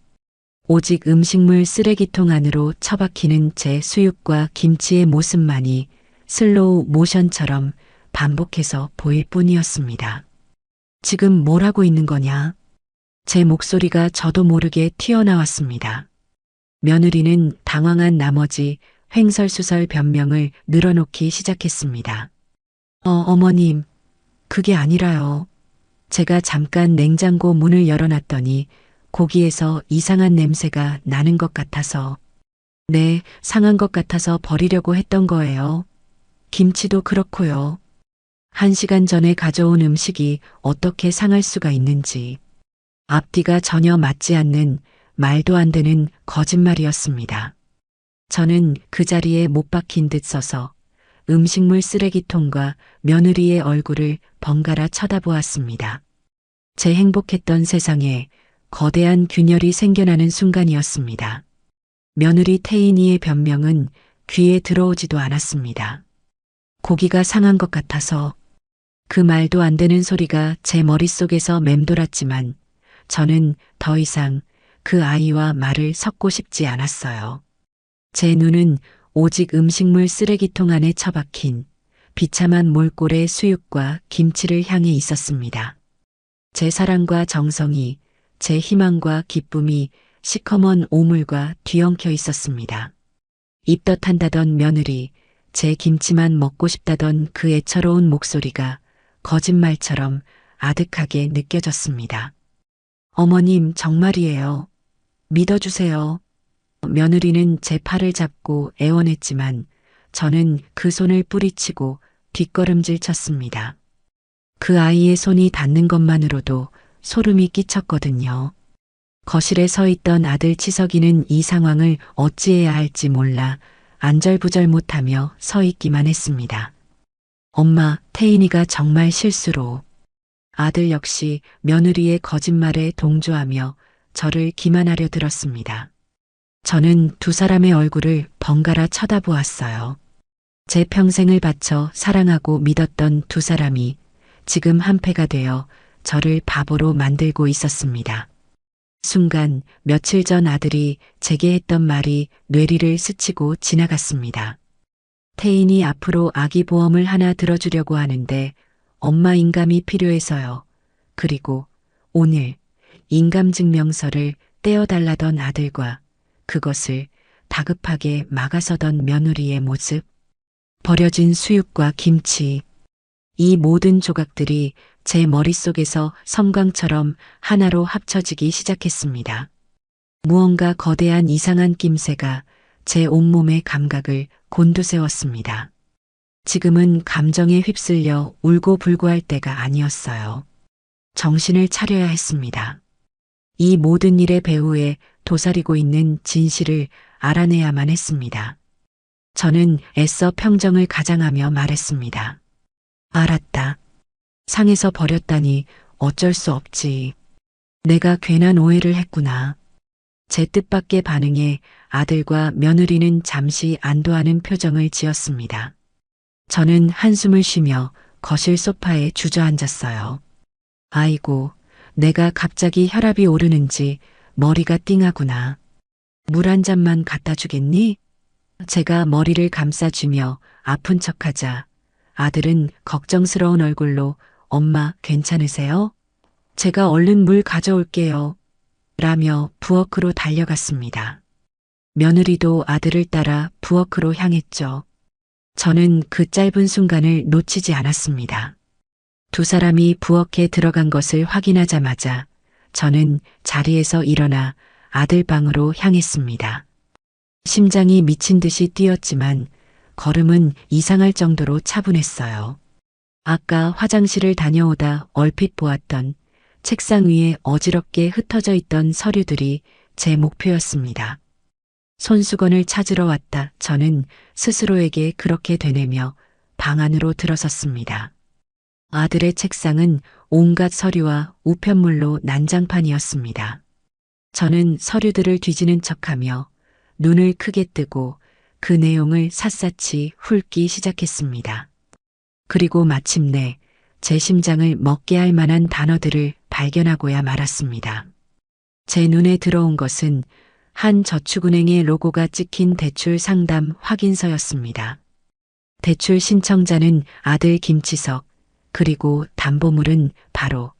오직 음식물 쓰레기통 안으로 처박히는 제 수육과 김치의 모습만이 슬로우 모션처럼 반복해서 보일 뿐이었습니다. 지금 뭘 하고 있는 거냐? 제 목소리가 저도 모르게 튀어나왔습니다. 며느리는 당황한 나머지 횡설수설 변명을 늘어놓기 시작했습니다. 어머님, 그게 아니라요. 제가 잠깐 냉장고 문을 열어놨더니 고기에서 이상한 냄새가 나는 것 같아서. 네, 상한 것 같아서 버리려고 했던 거예요. 김치도 그렇고요. 1시간 전에 가져온 음식이 어떻게 상할 수가 있는지. 앞뒤가 전혀 맞지 않는 말도 안 되는 거짓말이었습니다. 저는 그 자리에 못 박힌 듯 서서 음식물 쓰레기통과 며느리의 얼굴을 번갈아 쳐다보았습니다. 제 행복했던 세상에 거대한 균열이 생겨나는 순간이었습니다. 며느리 태인이의 변명은 귀에 들어오지도 않았습니다. 고기가 상한 것 같아서. 그 말도 안 되는 소리가 제 머릿속에서 맴돌았지만 저는 더 이상 그 아이와 말을 섞고 싶지 않았어요. 제 눈은 오직 음식물 쓰레기통 안에 처박힌 비참한 몰골의 수육과 김치를 향해 있었습니다. 제 사랑과 정성이, 제 희망과 기쁨이 시커먼 오물과 뒤엉켜 있었습니다. 입덧한다던 며느리, 제 김치만 먹고 싶다던 그 애처로운 목소리가 거짓말처럼 아득하게 느껴졌습니다. 어머님, 정말이에요. 믿어주세요. 며느리는 제 팔을 잡고 애원했지만 저는 그 손을 뿌리치고 뒷걸음질 쳤습니다. 그 아이의 손이 닿는 것만으로도 소름이 끼쳤거든요. 거실에 서 있던 아들 치석이는 이 상황을 어찌해야 할지 몰라 안절부절 못하며 서 있기만 했습니다. 엄마, 태인이가 정말 실수로. 아들 역시 며느리의 거짓말에 동조하며 저를 기만하려 들었습니다. 저는 두 사람의 얼굴을 번갈아 쳐다보았어요. 제 평생을 바쳐 사랑하고 믿었던 두 사람이 지금 한패가 되어 저를 바보로 만들고 있었습니다. 순간 며칠 전 아들이 제게 했던 말이 뇌리를 스치고 지나갔습니다. 태인이 앞으로 아기 보험을 하나 들어주려고 하는데 엄마 인감이 필요해서요. 그리고 오늘 인감증명서를 떼어달라던 아들과 그것을 다급하게 막아서던 며느리의 모습, 버려진 수육과 김치, 이 모든 조각들이 제 머릿속에서 섬광처럼 하나로 합쳐지기 시작했습니다. 무언가 거대한 이상한 낌새가 제 온몸의 감각을 곤두세웠습니다. 지금은 감정에 휩쓸려 울고불고할 때가 아니었어요. 정신을 차려야 했습니다. 이 모든 일의 배후에 도사리고 있는 진실을 알아내야만 했습니다. 저는 애써 평정을 가장하며 말했습니다. 알았다. 상해서 버렸다니 어쩔 수 없지. 내가 괜한 오해를 했구나. 제 뜻밖의 반응에 아들과 며느리는 잠시 안도하는 표정을 지었습니다. 저는 한숨을 쉬며 거실 소파에 주저앉았어요. 아이고, 내가 갑자기 혈압이 오르는지 머리가 띵하구나. 물 한 잔만 갖다 주겠니? 제가 머리를 감싸주며 아픈 척하자 아들은 걱정스러운 얼굴로 엄마 괜찮으세요? 제가 얼른 물 가져올게요. 라며 부엌으로 달려갔습니다. 며느리도 아들을 따라 부엌으로 향했죠. 저는 그 짧은 순간을 놓치지 않았습니다. 두 사람이 부엌에 들어간 것을 확인하자마자 저는 자리에서 일어나 아들 방으로 향했습니다. 심장이 미친 듯이 뛰었지만 걸음은 이상할 정도로 차분했어요. 아까 화장실을 다녀오다 얼핏 보았던 책상 위에 어지럽게 흩어져 있던 서류들이 제 목표였습니다. 손수건을 찾으러 왔다. 저는 스스로에게 그렇게 되뇌며 방 안으로 들어섰습니다. 아들의 책상은 온갖 서류와 우편물로 난장판이었습니다. 저는 서류들을 뒤지는 척하며 눈을 크게 뜨고 그 내용을 샅샅이 훑기 시작했습니다. 그리고 마침내 제 심장을 먹게 할 만한 단어들을 발견하고야 말았습니다. 제 눈에 들어온 것은 한 저축은행의 로고가 찍힌 대출 상담 확인서였습니다. 대출 신청자는 아들 김치석, 그리고 담보물은 바로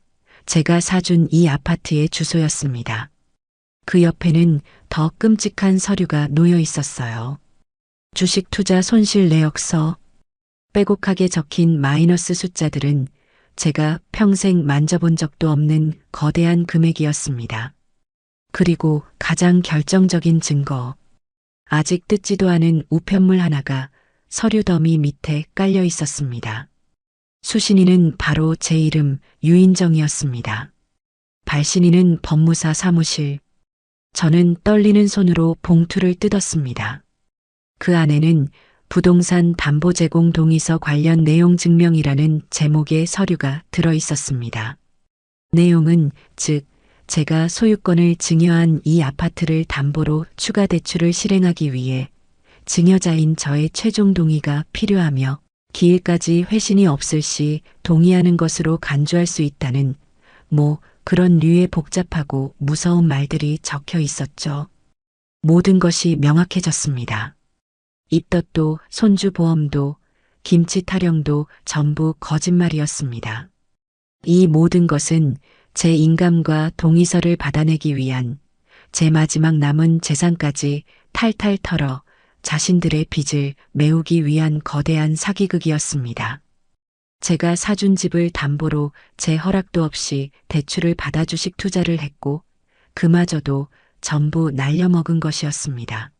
제가 사준 이 아파트의 주소였습니다. 그 옆에는 더 끔찍한 서류가 놓여 있었어요. 주식 투자 손실 내역서. 빼곡하게 적힌 마이너스 숫자들은 제가 평생 만져본 적도 없는 거대한 금액이었습니다. 그리고 가장 결정적인 증거. 아직 뜯지도 않은 우편물 하나가 서류 더미 밑에 깔려 있었습니다. 수신인은 바로 제 이름 유인정이었습니다. 발신인은 법무사 사무실. 저는 떨리는 손으로 봉투를 뜯었습니다. 그 안에는 부동산 담보 제공 동의서 관련 내용 증명이라는 제목의 서류가 들어 있었습니다. 내용은 즉 제가 소유권을 증여한 이 아파트를 담보로 추가 대출을 실행하기 위해 증여자인 저의 최종 동의가 필요하며 기일까지 회신이 없을 시 동의하는 것으로 간주할 수 있다는 그런 류의 복잡하고 무서운 말들이 적혀 있었죠. 모든 것이 명확해졌습니다. 입덧도 손주 보험도 김치 타령도 전부 거짓말이었습니다. 이 모든 것은 제 인감과 동의서를 받아내기 위한 제 마지막 남은 재산까지 탈탈 털어 자신들의 빚을 메우기 위한 거대한 사기극이었습니다. 제가 사준 집을 담보로 제 허락도 없이 대출을 받아 주식 투자를 했고 그마저도 전부 날려먹은 것이었습니다.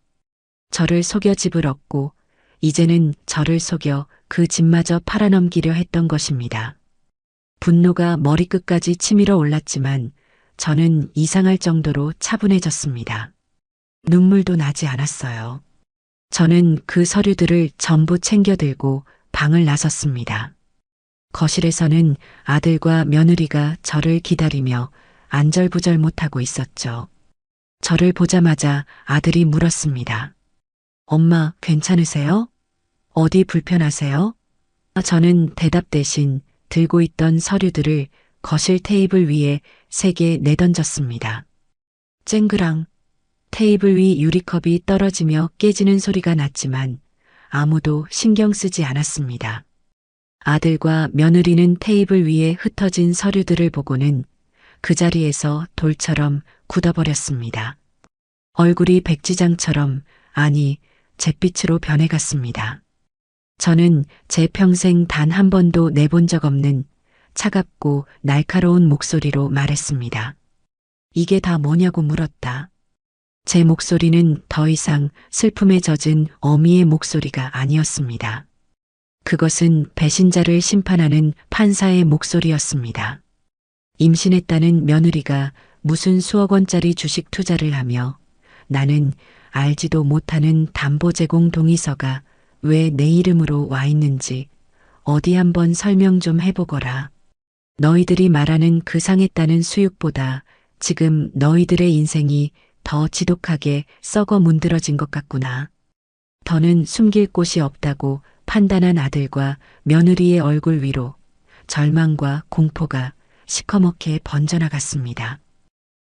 저를 속여 집을 얻고 이제는 저를 속여 그 집마저 팔아넘기려 했던 것입니다. 분노가 머리끝까지 치밀어 올랐지만 저는 이상할 정도로 차분해졌습니다. 눈물도 나지 않았어요. 저는 그 서류들을 전부 챙겨 들고 방을 나섰습니다. 거실에서는 아들과 며느리가 저를 기다리며 안절부절 못하고 있었죠. 저를 보자마자 아들이 물었습니다. 엄마, 괜찮으세요? 어디 불편하세요? 저는 대답 대신 들고 있던 서류들을 거실 테이블 위에 3개 내던졌습니다. 쨍그랑. 테이블 위 유리컵이 떨어지며 깨지는 소리가 났지만 아무도 신경 쓰지 않았습니다. 아들과 며느리는 테이블 위에 흩어진 서류들을 보고는 그 자리에서 돌처럼 굳어버렸습니다. 얼굴이 백지장처럼, 아니, 잿빛으로 변해갔습니다. 저는 제 평생 단 한 번도 내본 적 없는 차갑고 날카로운 목소리로 말했습니다. 이게 다 뭐냐고 물었다. 제 목소리는 더 이상 슬픔에 젖은 어미의 목소리가 아니었습니다. 그것은 배신자를 심판하는 판사의 목소리였습니다. 임신했다는 며느리가 무슨 수억 원짜리 주식 투자를 하며 나는 알지도 못하는 담보 제공 동의서가 왜 내 이름으로 와 있는지 어디 한번 설명 좀 해보거라. 너희들이 말하는 그 상했다는 수육보다 지금 너희들의 인생이 더 지독하게 썩어 문드러진 것 같구나. 더는 숨길 곳이 없다고 판단한 아들과 며느리의 얼굴 위로 절망과 공포가 시커멓게 번져나갔습니다.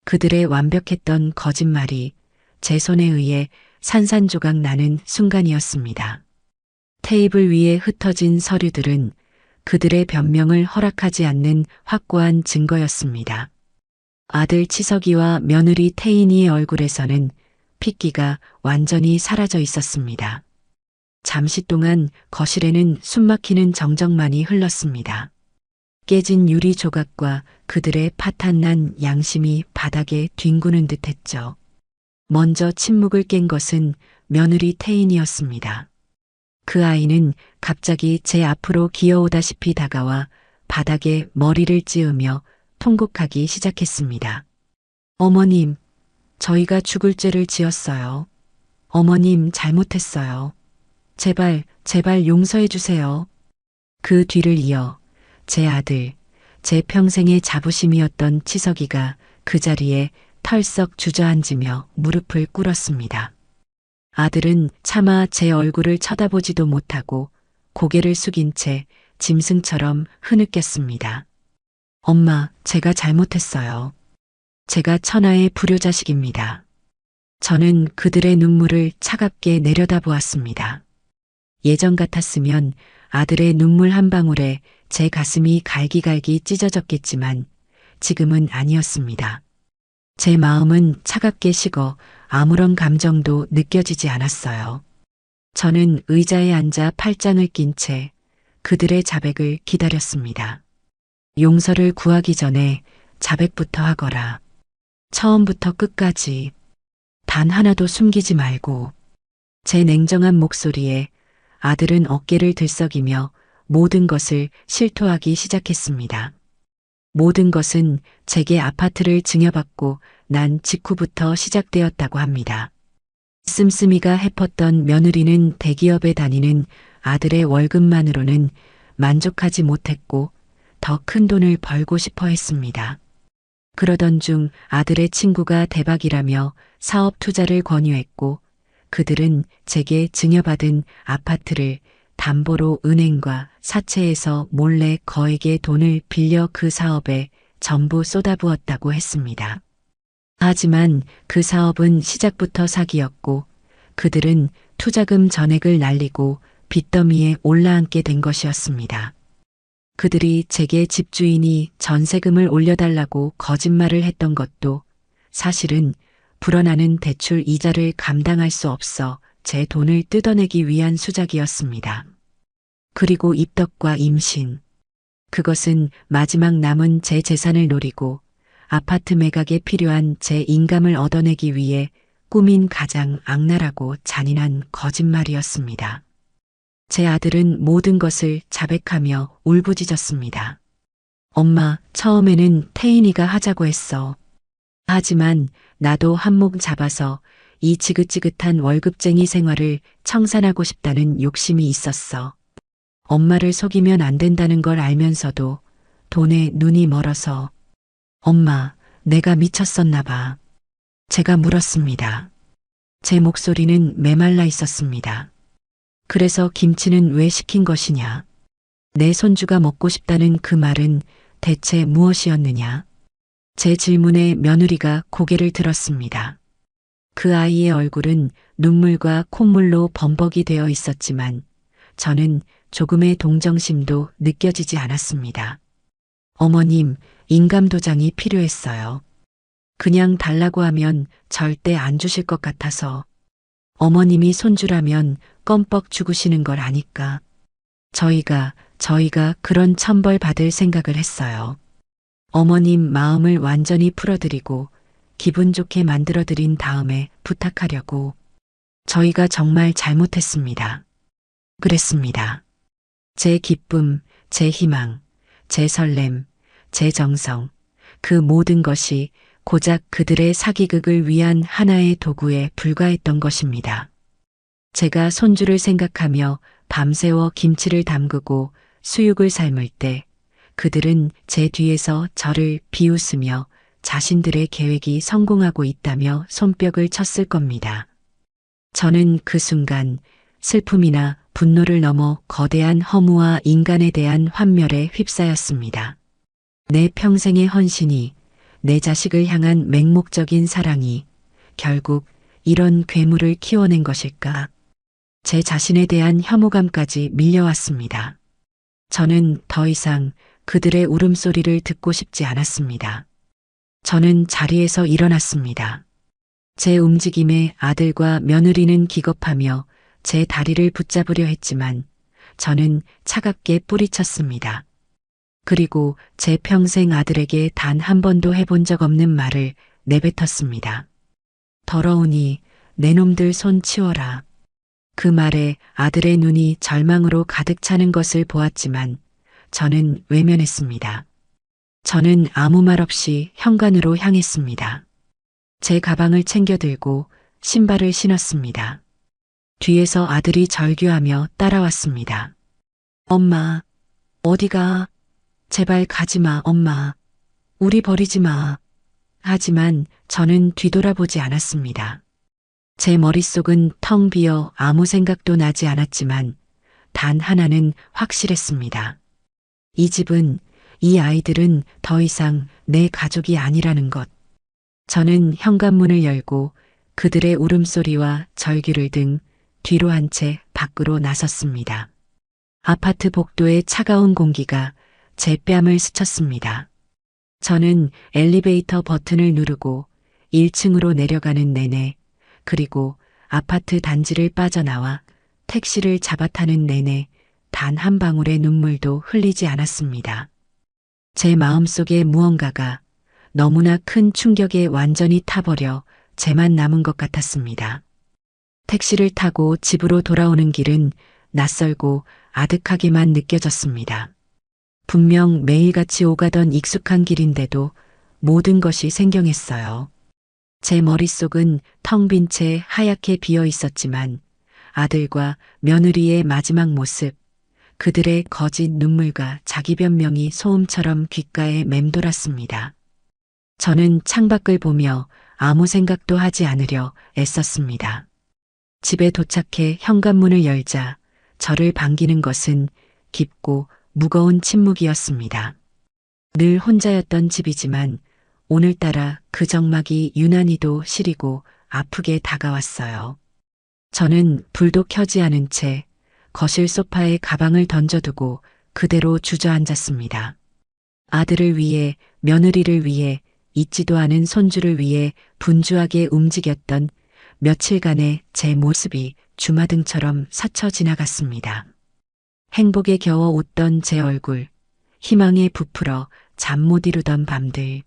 그들의 완벽했던 거짓말이 제 손에 의해 산산조각 나는 순간이었습니다. 테이블 위에 흩어진 서류들은 그들의 변명을 허락하지 않는 확고한 증거였습니다. 아들 치석이와 며느리 태인이의 얼굴에서는 핏기가 완전히 사라져 있었습니다. 잠시 동안 거실에는 숨막히는 정적만이 흘렀습니다. 깨진 유리 조각과 그들의 파탄난 양심이 바닥에 뒹구는 듯했죠. 먼저 침묵을 깬 것은 며느리 태인이었습니다. 그 아이는 갑자기 제 앞으로 기어오다시피 다가와 바닥에 머리를 찌으며 통곡하기 시작했습니다. 어머님, 저희가 죽을 죄를 지었어요. 어머님, 잘못했어요. 제발, 제발 용서해 주세요. 그 뒤를 이어 제 아들, 제 평생의 자부심이었던 치석이가 그 자리에 털썩 주저앉으며 무릎을 꿇었습니다. 아들은 차마 제 얼굴을 쳐다보지도 못하고 고개를 숙인 채 짐승처럼 흐느꼈습니다. 엄마, 제가 잘못했어요. 제가 천하의 불효자식입니다. 저는 그들의 눈물을 차갑게 내려다보았습니다. 예전 같았으면 아들의 눈물 한 방울에 제 가슴이 갈기갈기 찢어졌겠지만 지금은 아니었습니다. 제 마음은 차갑게 식어 아무런 감정도 느껴지지 않았어요. 저는 의자에 앉아 팔짱을 낀 채 그들의 자백을 기다렸습니다. 용서를 구하기 전에 자백부터 하거라. 처음부터 끝까지 단 하나도 숨기지 말고. 제 냉정한 목소리에 아들은 어깨를 들썩이며 모든 것을 실토하기 시작했습니다. 모든 것은 제게 아파트를 증여받고 난 직후부터 시작되었다고 합니다. 씀씀이가 해펐던 며느리는 대기업에 다니는 아들의 월급만으로는 만족하지 못했고 더 큰 돈을 벌고 싶어 했습니다. 그러던 중 아들의 친구가 대박이라며 사업 투자를 권유했고 그들은 제게 증여받은 아파트를 담보로 은행과 사채에서 몰래 거액의 돈을 빌려 그 사업에 전부 쏟아부었다고 했습니다. 하지만 그 사업은 시작부터 사기였고 그들은 투자금 전액을 날리고 빚더미에 올라앉게 된 것이었습니다. 그들이 제게 집주인이 전세금을 올려달라고 거짓말을 했던 것도 사실은 불어나는 대출 이자를 감당할 수 없어 제 돈을 뜯어내기 위한 수작이었습니다. 그리고 입덕과 임신. 그것은 마지막 남은 제 재산을 노리고 아파트 매각에 필요한 제 인감을 얻어내기 위해 꾸민 가장 악랄하고 잔인한 거짓말이었습니다. 제 아들은 모든 것을 자백하며 울부짖었습니다. 엄마, 처음에는 태인이가 하자고 했어. 하지만 나도 한몫 잡아서 이 지긋지긋한 월급쟁이 생활을 청산하고 싶다는 욕심이 있었어. 엄마를 속이면 안 된다는 걸 알면서도 돈에 눈이 멀어서. 엄마, 내가 미쳤었나 봐. 제가 물었습니다. 제 목소리는 메말라 있었습니다. 그래서 김치는 왜 시킨 것이냐? 내 손주가 먹고 싶다는 그 말은 대체 무엇이었느냐? 제 질문에 며느리가 고개를 들었습니다. 그 아이의 얼굴은 눈물과 콧물로 범벅이 되어 있었지만 저는 조금의 동정심도 느껴지지 않았습니다. 어머님, 인감도장이 필요했어요. 그냥 달라고 하면 절대 안 주실 것 같아서. 어머님이 손주라면 껌뻑 죽으시는 걸 아니까. 저희가 그런 천벌 받을 생각을 했어요. 어머님 마음을 완전히 풀어드리고 기분 좋게 만들어드린 다음에 부탁하려고. 저희가 정말 잘못했습니다. 그랬습니다. 제 기쁨, 제 희망, 제 설렘, 제 정성, 그 모든 것이 고작 그들의 사기극을 위한 하나의 도구에 불과했던 것입니다. 제가 손주를 생각하며 밤새워 김치를 담그고 수육을 삶을 때 그들은 제 뒤에서 저를 비웃으며 자신들의 계획이 성공하고 있다며 손뼉을 쳤을 겁니다. 저는 그 순간 슬픔이나 분노를 넘어 거대한 허무와 인간에 대한 환멸에 휩싸였습니다. 내 평생의 헌신이, 내 자식을 향한 맹목적인 사랑이 결국 이런 괴물을 키워낸 것일까? 제 자신에 대한 혐오감까지 밀려왔습니다. 저는 더 이상 그들의 울음소리를 듣고 싶지 않았습니다. 저는 자리에서 일어났습니다. 제 움직임에 아들과 며느리는 기겁하며 제 다리를 붙잡으려 했지만 저는 차갑게 뿌리쳤습니다. 그리고 제 평생 아들에게 단 한 번도 해본 적 없는 말을 내뱉었습니다. 더러우니 내 놈들 손 치워라. 그 말에 아들의 눈이 절망으로 가득 차는 것을 보았지만 저는 외면했습니다. 저는 아무 말 없이 현관으로 향했습니다. 제 가방을 챙겨 들고 신발을 신었습니다. 뒤에서 아들이 절규하며 따라왔습니다. 엄마, 어디가? 제발 가지 마, 엄마. 우리 버리지 마. 하지만 저는 뒤돌아보지 않았습니다. 제 머릿속은 텅 비어 아무 생각도 나지 않았지만 단 하나는 확실했습니다. 이 집은, 이 아이들은 더 이상 내 가족이 아니라는 것. 저는 현관문을 열고 그들의 울음소리와 절규를 등 뒤로 한 채 밖으로 나섰습니다. 아파트 복도의 차가운 공기가 제 뺨을 스쳤습니다. 저는 엘리베이터 버튼을 누르고 1층으로 내려가는 내내, 그리고 아파트 단지를 빠져나와 택시를 잡아타는 내내 단 한 방울의 눈물도 흘리지 않았습니다. 제 마음속에 무언가가 너무나 큰 충격에 완전히 타버려 제만 남은 것 같았습니다. 택시를 타고 집으로 돌아오는 길은 낯설고 아득하게만 느껴졌습니다. 분명 매일같이 오가던 익숙한 길인데도 모든 것이 생경했어요. 제 머릿속은 텅 빈 채 하얗게 비어 있었지만 아들과 며느리의 마지막 모습, 그들의 거짓 눈물과 자기 변명이 소음처럼 귓가에 맴돌았습니다. 저는 창밖을 보며 아무 생각도 하지 않으려 애썼습니다. 집에 도착해 현관문을 열자 저를 반기는 것은 깊고 무거운 침묵이었습니다. 늘 혼자였던 집이지만 오늘따라 그 적막이 유난히도 시리고 아프게 다가왔어요. 저는 불도 켜지 않은 채 거실 소파에 가방을 던져두고 그대로 주저앉았습니다. 아들을 위해, 며느리를 위해, 잊지도 않은 손주를 위해 분주하게 움직였던 며칠간의 제 모습이 주마등처럼 스쳐 지나갔습니다. 행복에 겨워 웃던 제 얼굴, 희망에 부풀어 잠 못 이루던 밤들.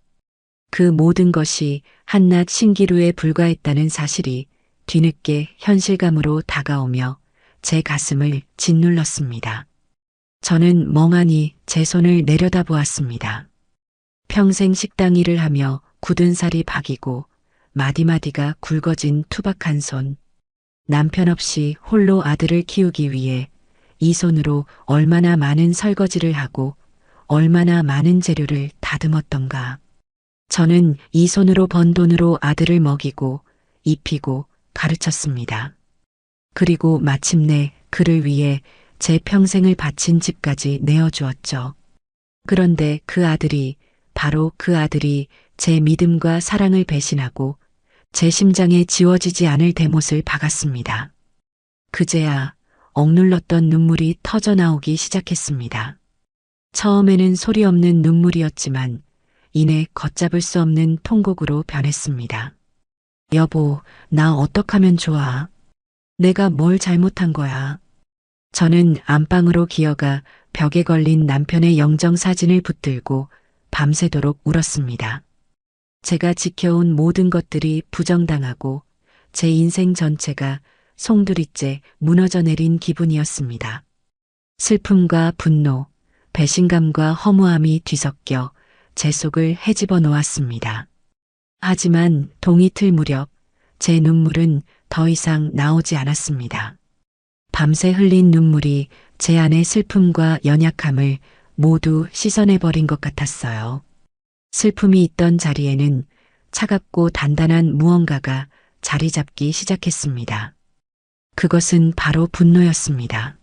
그 모든 것이 한낱 신기루에 불과했다는 사실이 뒤늦게 현실감으로 다가오며 제 가슴을 짓눌렀습니다. 저는 멍하니 제 손을 내려다보았습니다. 평생 식당 일을 하며 굳은 살이 박이고 마디마디가 굵어진 투박한 손. 남편 없이 홀로 아들을 키우기 위해 이 손으로 얼마나 많은 설거지를 하고 얼마나 많은 재료를 다듬었던가. 저는 이 손으로 번 돈으로 아들을 먹이고 입히고 가르쳤습니다. 그리고 마침내 그를 위해 제 평생을 바친 집까지 내어주었죠. 그런데 바로 그 아들이 제 믿음과 사랑을 배신하고 제 심장에 지워지지 않을 대못을 박았습니다. 그제야 억눌렀던 눈물이 터져 나오기 시작했습니다. 처음에는 소리 없는 눈물이었지만 이내 걷잡을 수 없는 통곡으로 변했습니다. 여보, 나 어떡하면 좋아? 내가 뭘 잘못한 거야? 저는 안방으로 기어가 벽에 걸린 남편의 영정사진을 붙들고 밤새도록 울었습니다. 제가 지켜온 모든 것들이 부정당하고 제 인생 전체가 송두리째 무너져 내린 기분이었습니다. 슬픔과 분노, 배신감과 허무함이 뒤섞여 제 속을 헤집어 놓았습니다. 하지만 동이틀 무렵 제 눈물은 더 이상 나오지 않았습니다. 밤새 흘린 눈물이 제 안의 슬픔과 연약함을 모두 씻어내버린 것 같았어요. 슬픔이 있던 자리에는 차갑고 단단한 무언가가 자리 잡기 시작했습니다. 그것은 바로 분노였습니다.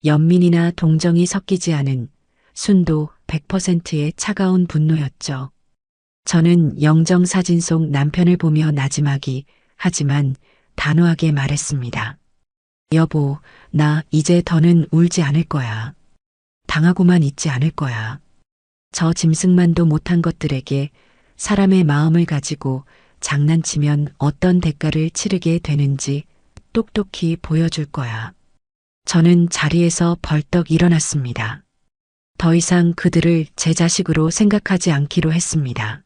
연민이나 동정이 섞이지 않은 순도 100%의 차가운 분노였죠. 저는 영정사진 속 남편을 보며 나지막이 하지만 단호하게 말했습니다. 여보, 나 이제 더는 울지 않을 거야. 당하고만 있지 않을 거야. 저 짐승만도 못한 것들에게 사람의 마음을 가지고 장난치면 어떤 대가를 치르게 되는지 똑똑히 보여줄 거야. 저는 자리에서 벌떡 일어났습니다. 더 이상 그들을 제 자식으로 생각하지 않기로 했습니다.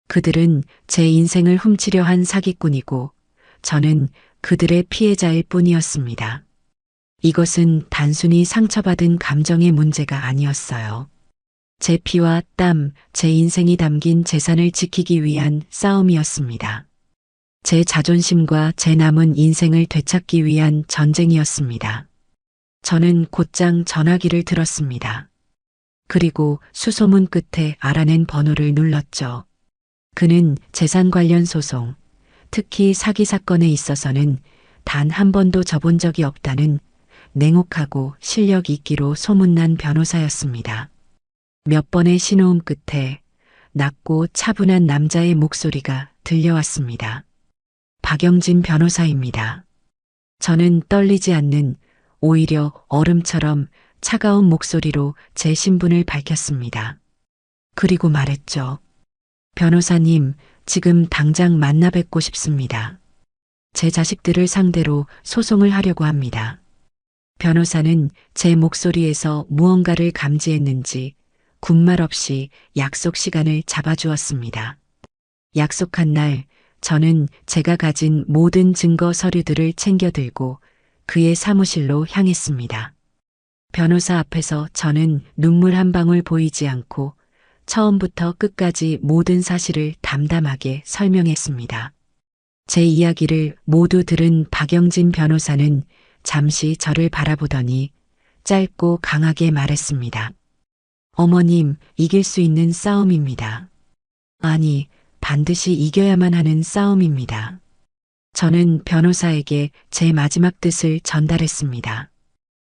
그들은 제 인생을 훔치려 한 사기꾼이고 저는 그들의 피해자일 뿐이었습니다. 이것은 단순히 상처받은 감정의 문제가 아니었어요. 제 피와 땀, 제 인생이 담긴 재산을 지키기 위한 싸움이었습니다. 제 자존심과 제 남은 인생을 되찾기 위한 전쟁이었습니다. 저는 곧장 전화기를 들었습니다. 그리고 수소문 끝에 알아낸 번호를 눌렀죠. 그는 재산 관련 소송, 특히 사기 사건에 있어서는 단 한 번도 져본 적이 없다는 냉혹하고 실력 있기로 소문난 변호사였습니다. 몇 번의 신호음 끝에 낮고 차분한 남자의 목소리가 들려왔습니다. 박영진 변호사입니다. 저는 떨리지 않는, 오히려 얼음처럼 차가운 목소리로 제 신분을 밝혔습니다. 그리고 말했죠. 변호사님, 지금 당장 만나 뵙고 싶습니다. 제 자식들을 상대로 소송을 하려고 합니다. 변호사는 제 목소리에서 무언가를 감지했는지 군말 없이 약속 시간을 잡아주었습니다. 약속한 날, 저는 제가 가진 모든 증거 서류들을 챙겨 들고 그의 사무실로 향했습니다. 변호사 앞에서 저는 눈물 한 방울 보이지 않고 처음부터 끝까지 모든 사실을 담담하게 설명했습니다. 제 이야기를 모두 들은 박영진 변호사는 잠시 저를 바라보더니 짧고 강하게 말했습니다. 어머님, 이길 수 있는 싸움입니다. 아니, 반드시 이겨야만 하는 싸움입니다. 저는 변호사에게 제 마지막 뜻을 전달했습니다.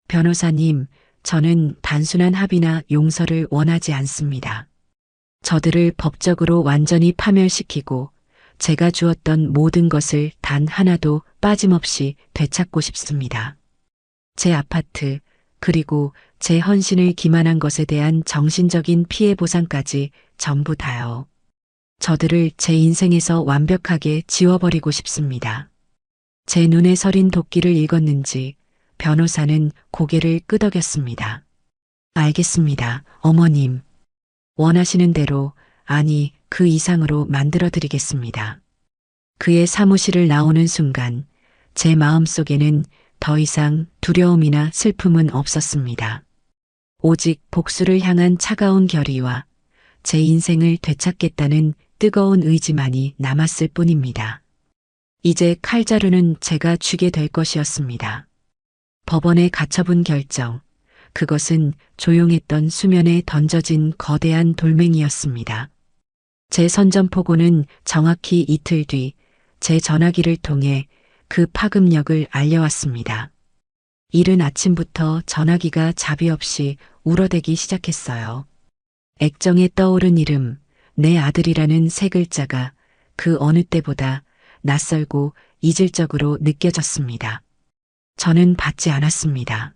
변호사님, 저는 단순한 합의나 용서를 원하지 않습니다. 저들을 법적으로 완전히 파멸시키고 제가 주었던 모든 것을 단 하나도 빠짐없이 되찾고 싶습니다. 제 아파트, 그리고 제 헌신을 기만한 것에 대한 정신적인 피해 보상까지 전부 다요. 저들을 제 인생에서 완벽하게 지워버리고 싶습니다. 제 눈에 서린 도끼를 읽었는지 변호사는 고개를 끄덕였습니다. 알겠습니다, 어머님. 원하시는 대로, 아니, 그 이상으로 만들어드리겠습니다. 그의 사무실을 나오는 순간 제 마음속에는 더 이상 두려움이나 슬픔은 없었습니다. 오직 복수를 향한 차가운 결의와 제 인생을 되찾겠다는 뜨거운 의지만이 남았을 뿐입니다. 이제 칼자루는 제가 쥐게 될 것이었습니다. 법원에 가처분 결정, 그것은 조용했던 수면에 던져진 거대한 돌멩이였습니다. 제 선전포고는 정확히 이틀 뒤 제 전화기를 통해 그 파급력을 알려왔습니다. 이른 아침부터 전화기가 자비 없이 울어대기 시작했어요. 액정에 떠오른 이름, 내 아들이라는 세 글자가 그 어느 때보다 낯설고 이질적으로 느껴졌습니다. 저는 받지 않았습니다.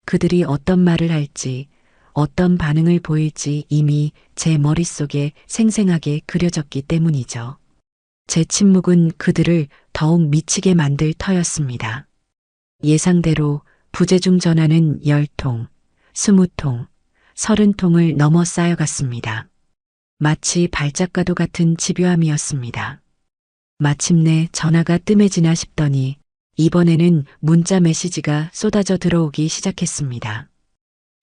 그들이 어떤 말을 할지, 어떤 반응을 보일지 이미 제 머릿속에 생생하게 그려졌기 때문이죠. 제 침묵은 그들을 더욱 미치게 만들 터였습니다. 예상대로 부재중 전화는 10통, 20통, 30통을 넘어 쌓여갔습니다. 마치 발작과도 같은 집요함이었습니다. 마침내 전화가 뜸해지나 싶더니 이번에는 문자 메시지가 쏟아져 들어오기 시작했습니다.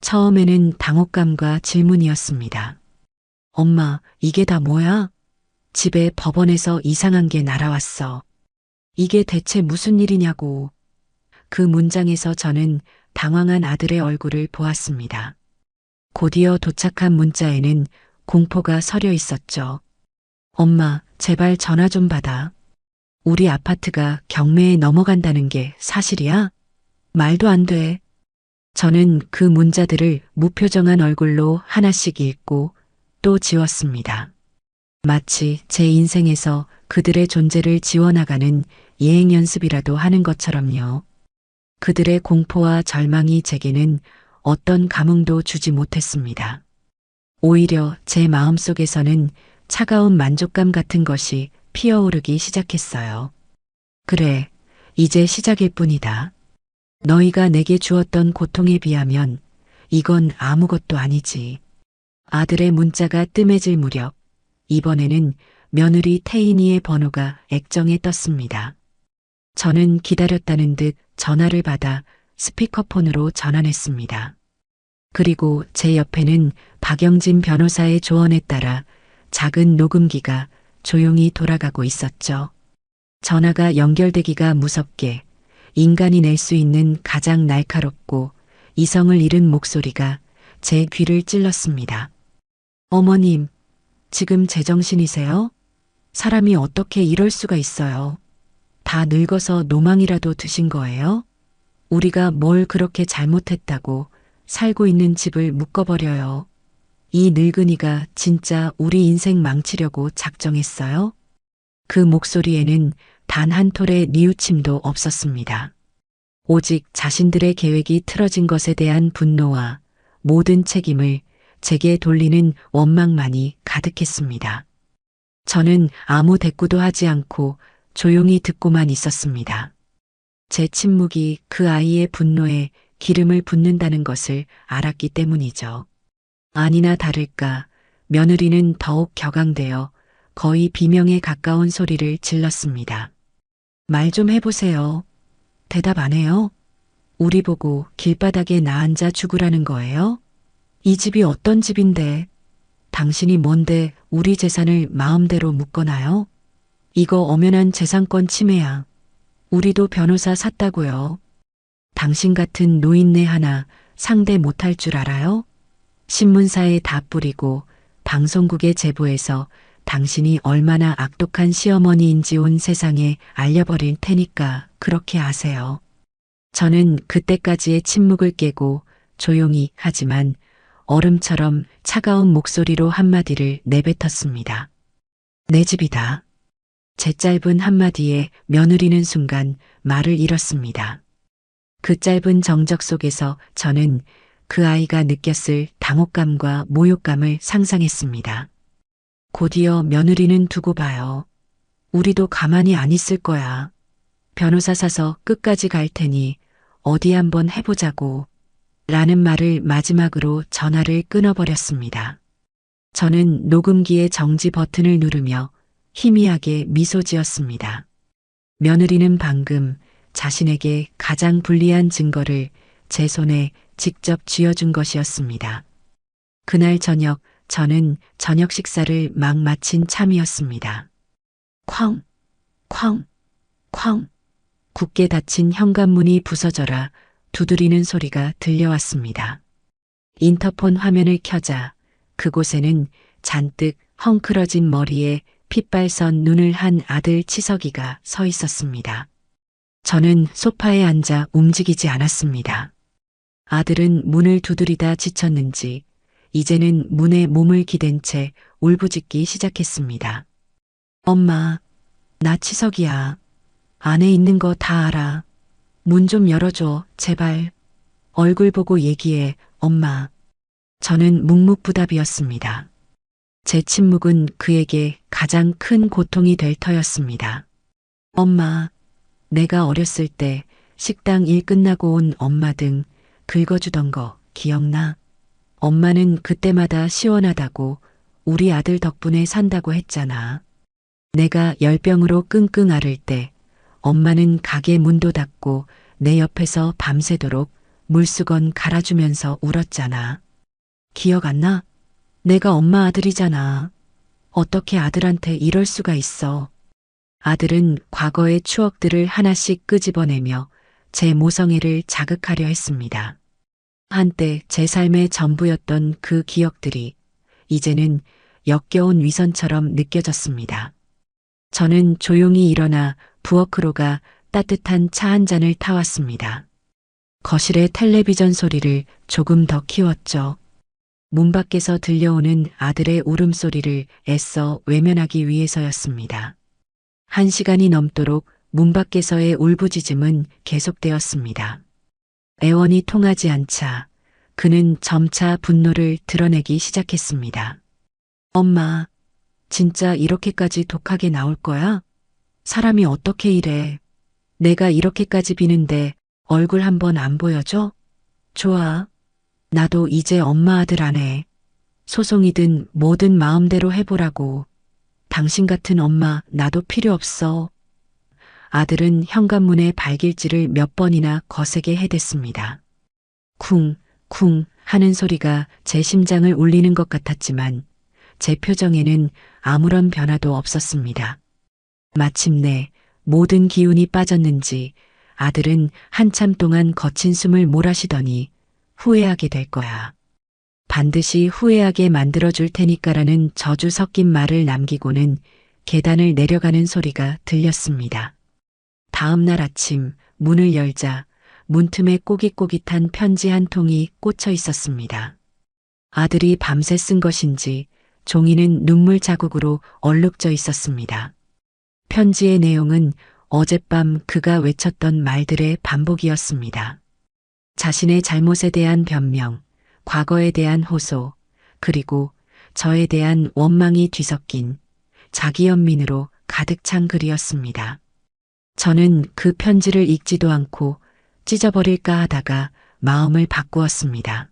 처음에는 당혹감과 질문이었습니다. 엄마, 이게 다 뭐야? 집에 법원에서 이상한 게 날아왔어. 이게 대체 무슨 일이냐고. 그 문장에서 저는 당황한 아들의 얼굴을 보았습니다. 곧이어 도착한 문자에는 공포가 서려 있었죠. 엄마, 제발 전화 좀 받아. 우리 아파트가 경매에 넘어간다는 게 사실이야? 말도 안 돼. 저는 그 문자들을 무표정한 얼굴로 하나씩 읽고 또 지웠습니다. 마치 제 인생에서 그들의 존재를 지워나가는 예행 연습이라도 하는 것처럼요. 그들의 공포와 절망이 제게는 어떤 감흥도 주지 못했습니다. 오히려 제 마음속에서는 차가운 만족감 같은 것이 피어오르기 시작했어요. 그래, 이제 시작일 뿐이다. 너희가 내게 주었던 고통에 비하면 이건 아무것도 아니지. 아들의 문자가 뜸해질 무렵 이번에는 며느리 태인이의 번호가 액정에 떴습니다. 저는 기다렸다는 듯 전화를 받아 스피커폰으로 전환했습니다. 그리고 제 옆에는 박영진 변호사의 조언에 따라 작은 녹음기가 조용히 돌아가고 있었죠. 전화가 연결되기가 무섭게 인간이 낼 수 있는 가장 날카롭고 이성을 잃은 목소리가 제 귀를 찔렀습니다. 어머님, 지금 제정신이세요? 사람이 어떻게 이럴 수가 있어요? 다 늙어서 노망이라도 드신 거예요? 우리가 뭘 그렇게 잘못했다고 살고 있는 집을 묶어버려요. 이 늙은이가 진짜 우리 인생 망치려고 작정했어요? 그 목소리에는 단 한 톨의 뉘우침도 없었습니다. 오직 자신들의 계획이 틀어진 것에 대한 분노와 모든 책임을 제게 돌리는 원망만이 가득했습니다. 저는 아무 대꾸도 하지 않고 조용히 듣고만 있었습니다. 제 침묵이 그 아이의 분노에 기름을 붓는다는 것을 알았기 때문이죠. 아니나 다를까 며느리는 더욱 격앙되어 거의 비명에 가까운 소리를 질렀습니다. 말 좀 해보세요. 대답 안 해요? 우리 보고 길바닥에 나앉아 죽으라는 거예요? 이 집이 어떤 집인데 당신이 뭔데 우리 재산을 마음대로 묶어놔요? 이거 엄연한 재산권 침해야. 우리도 변호사 샀다고요. 당신 같은 노인네 하나 상대 못할 줄 알아요? 신문사에 다 뿌리고 방송국에 제보해서 당신이 얼마나 악독한 시어머니인지 온 세상에 알려버릴 테니까 그렇게 아세요. 저는 그때까지의 침묵을 깨고 조용히 하지만 얼음처럼 차가운 목소리로 한마디를 내뱉었습니다. 내 집이다. 제 짧은 한마디에 며느리는 순간 말을 잃었습니다. 그 짧은 정적 속에서 저는 그 아이가 느꼈을 당혹감과 모욕감을 상상했습니다. 곧이어 며느리는 두고 봐요. 우리도 가만히 안 있을 거야. 변호사 사서 끝까지 갈 테니 어디 한번 해보자고. 라는 말을 마지막으로 전화를 끊어버렸습니다. 저는 녹음기의 정지 버튼을 누르며 희미하게 미소 지었습니다. 며느리는 방금 자신에게 가장 불리한 증거를 제 손에 직접 쥐어준 것이었습니다. 그날 저녁 저는 저녁 식사를 막 마친 참이었습니다. 쾅, 쾅, 쾅. 굳게 닫힌 현관문이 부서져라 두드리는 소리가 들려왔습니다. 인터폰 화면을 켜자 그곳에는 잔뜩 헝클어진 머리에 핏발선 눈을 한 아들 치석이가 서 있었습니다. 저는 소파에 앉아 움직이지 않았습니다. 아들은 문을 두드리다 지쳤는지 이제는 문에 몸을 기댄 채 울부짖기 시작했습니다. 엄마, 나 치석이야. 안에 있는 거 다 알아. 문 좀 열어줘, 제발. 얼굴 보고 얘기해, 엄마. 저는 묵묵부답이었습니다. 제 침묵은 그에게 가장 큰 고통이 될 터였습니다. 엄마, 내가 어렸을 때 식당 일 끝나고 온 엄마 등 긁어주던 거 기억나? 엄마는 그때마다 시원하다고 우리 아들 덕분에 산다고 했잖아. 내가 열병으로 끙끙 앓을 때 엄마는 가게 문도 닫고 내 옆에서 밤새도록 물수건 갈아주면서 울었잖아. 기억 안 나? 내가 엄마 아들이잖아. 어떻게 아들한테 이럴 수가 있어. 아들은 과거의 추억들을 하나씩 끄집어내며 제 모성애를 자극하려 했습니다. 한때 제 삶의 전부였던 그 기억들이 이제는 역겨운 위선처럼 느껴졌습니다. 저는 조용히 일어나 부엌으로 가 따뜻한 차 한 잔을 타왔습니다. 거실의 텔레비전 소리를 조금 더 키웠죠. 문 밖에서 들려오는 아들의 울음소리를 애써 외면하기 위해서였습니다. 1시간이 넘도록 문 밖에서의 울부짖음은 계속되었습니다. 애원이 통하지 않자 그는 점차 분노를 드러내기 시작했습니다. 엄마, 진짜 이렇게까지 독하게 나올 거야? 사람이 어떻게 이래? 내가 이렇게까지 비는데 얼굴 한번 안 보여줘? 좋아. 나도 이제 엄마 아들 안 해. 소송이든 뭐든 마음대로 해보라고. 당신 같은 엄마 나도 필요 없어. 아들은 현관문에 발길질을 몇 번이나 거세게 해댔습니다. 쿵, 쿵 하는 소리가 제 심장을 울리는 것 같았지만 제 표정에는 아무런 변화도 없었습니다. 마침내 모든 기운이 빠졌는지 아들은 한참 동안 거친 숨을 몰아쉬더니 후회하게 될 거야. 반드시 후회하게 만들어줄 테니까라는 저주 섞인 말을 남기고는 계단을 내려가는 소리가 들렸습니다. 다음 날 아침 문을 열자 문틈에 꼬깃꼬깃한 편지 한 통이 꽂혀 있었습니다. 아들이 밤새 쓴 것인지 종이는 눈물 자국으로 얼룩져 있었습니다. 편지의 내용은 어젯밤 그가 외쳤던 말들의 반복이었습니다. 자신의 잘못에 대한 변명, 과거에 대한 호소, 그리고 저에 대한 원망이 뒤섞인 자기연민으로 가득 찬 글이었습니다. 저는 그 편지를 읽지도 않고 찢어버릴까 하다가 마음을 바꾸었습니다.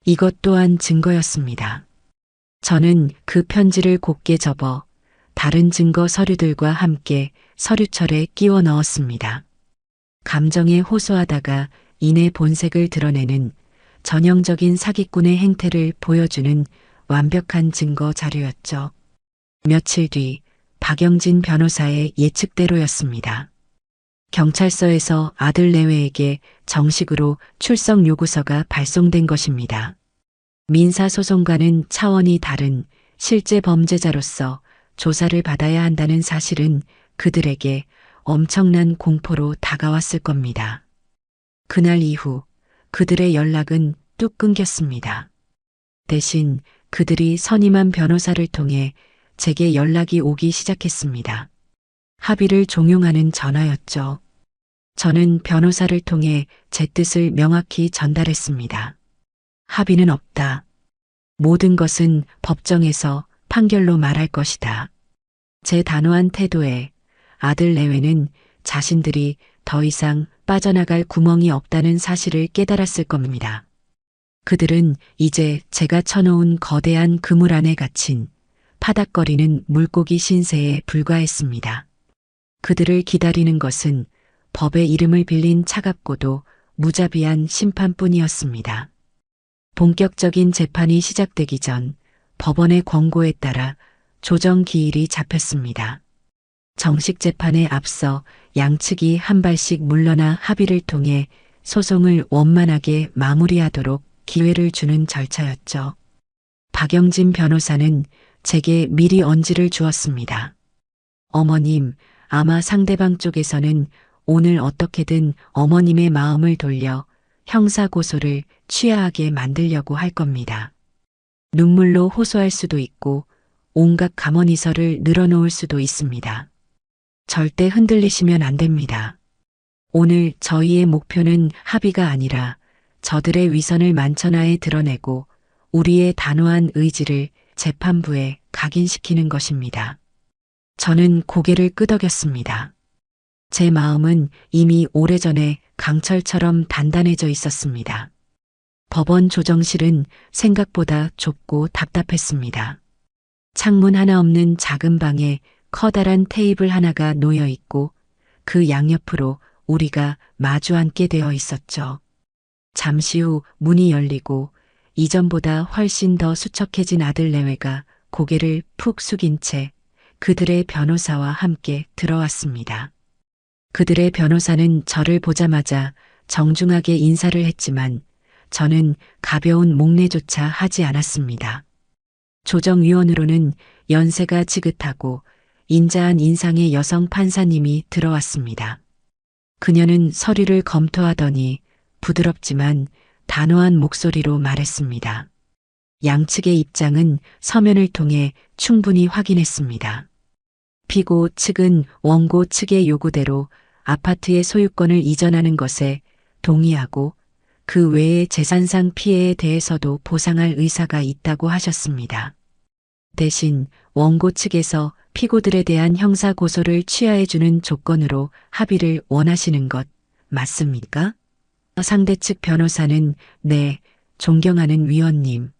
이것 또한 증거였습니다. 저는 그 편지를 곱게 접어 다른 증거 서류들과 함께 서류철에 끼워 넣었습니다. 감정에 호소하다가 인의 본색을 드러내는 전형적인 사기꾼의 행태를 보여주는 완벽한 증거 자료였죠. 며칠 뒤 박영진 변호사의 예측대로였습니다. 경찰서에서 아들 내외에게 정식으로 출석 요구서가 발송된 것입니다. 민사소송과는 차원이 다른 실제 범죄자로서 조사를 받아야 한다는 사실은 그들에게 엄청난 공포로 다가왔을 겁니다. 그날 이후 그들의 연락은 뚝 끊겼습니다. 대신 그들이 선임한 변호사를 통해 제게 연락이 오기 시작했습니다. 합의를 종용하는 전화였죠. 저는 변호사를 통해 제 뜻을 명확히 전달했습니다. 합의는 없다. 모든 것은 법정에서 판결로 말할 것이다. 제 단호한 태도에 아들 내외는 자신들이 더 이상 빠져나갈 구멍이 없다는 사실을 깨달았을 겁니다. 그들은 이제 제가 쳐놓은 거대한 그물 안에 갇힌 파닥거리는 물고기 신세에 불과했습니다. 그들을 기다리는 것은 법의 이름을 빌린 차갑고도 무자비한 심판뿐이었습니다. 본격적인 재판이 시작되기 전 법원의 권고에 따라 조정 기일이 잡혔습니다. 정식 재판에 앞서 양측이 한 발씩 물러나 합의를 통해 소송을 원만하게 마무리하도록 기회를 주는 절차였죠. 박영진 변호사는 제게 미리 언지를 주었습니다. 어머님, 아마 상대방 쪽에서는 오늘 어떻게든 어머님의 마음을 돌려 형사고소를 취하하게 만들려고 할 겁니다. 눈물로 호소할 수도 있고 온갖 감언이설을 늘어놓을 수도 있습니다. 절대 흔들리시면 안 됩니다. 오늘 저희의 목표는 합의가 아니라 저들의 위선을 만천하에 드러내고 우리의 단호한 의지를 재판부에 각인시키는 것입니다. 저는 고개를 끄덕였습니다. 제 마음은 이미 오래전에 강철처럼 단단해져 있었습니다. 법원 조정실은 생각보다 좁고 답답했습니다. 창문 하나 없는 작은 방에 커다란 테이블 하나가 놓여 있고 그 양옆으로 우리가 마주 앉게 되어 있었죠. 잠시 후 문이 열리고 이전보다 훨씬 더 수척해진 아들 내외가 고개를 푹 숙인 채 그들의 변호사와 함께 들어왔습니다. 그들의 변호사는 저를 보자마자 정중하게 인사를 했지만 저는 가벼운 목례조차 하지 않았습니다. 조정위원으로는 연세가 지긋하고 인자한 인상의 여성 판사님이 들어왔습니다. 그녀는 서류를 검토하더니 부드럽지만 단호한 목소리로 말했습니다. 양측의 입장은 서면을 통해 충분히 확인했습니다. 피고 측은 원고 측의 요구대로 아파트의 소유권을 이전하는 것에 동의하고 그 외의 재산상 피해에 대해서도 보상할 의사가 있다고 하셨습니다. 대신 원고 측에서 피고들에 대한 형사 고소를 취하해주는 조건으로 합의를 원하시는 것 맞습니까? 상대 측 변호사는 네, 존경하는 위원님.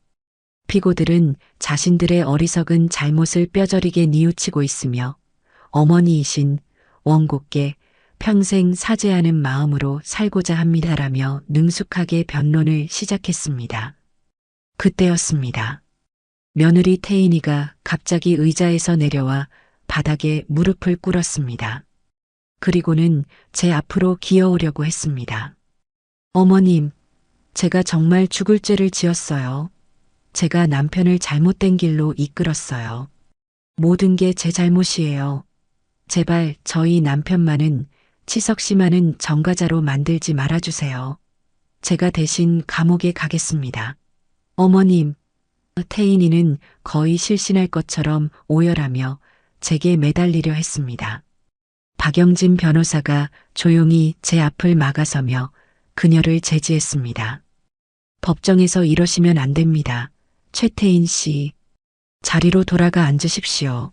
피고들은 자신들의 어리석은 잘못을 뼈저리게 뉘우치고 있으며 어머니이신 원고께 평생 사죄하는 마음으로 살고자 합니다라며 능숙하게 변론을 시작했습니다. 그때였습니다. 며느리 태인이가 갑자기 의자에서 내려와 바닥에 무릎을 꿇었습니다. 그리고는 제 앞으로 기어오려고 했습니다. 어머님, 제가 정말 죽을 죄를 지었어요. 제가 남편을 잘못된 길로 이끌었어요. 모든 게 제 잘못이에요. 제발 저희 남편만은 치석 씨만은 전과자로 만들지 말아주세요. 제가 대신 감옥에 가겠습니다. 어머님, 태인이는 거의 실신할 것처럼 오열하며 제게 매달리려 했습니다. 박영진 변호사가 조용히 제 앞을 막아서며 그녀를 제지했습니다. 법정에서 이러시면 안 됩니다. 최태인 씨, 자리로 돌아가 앉으십시오.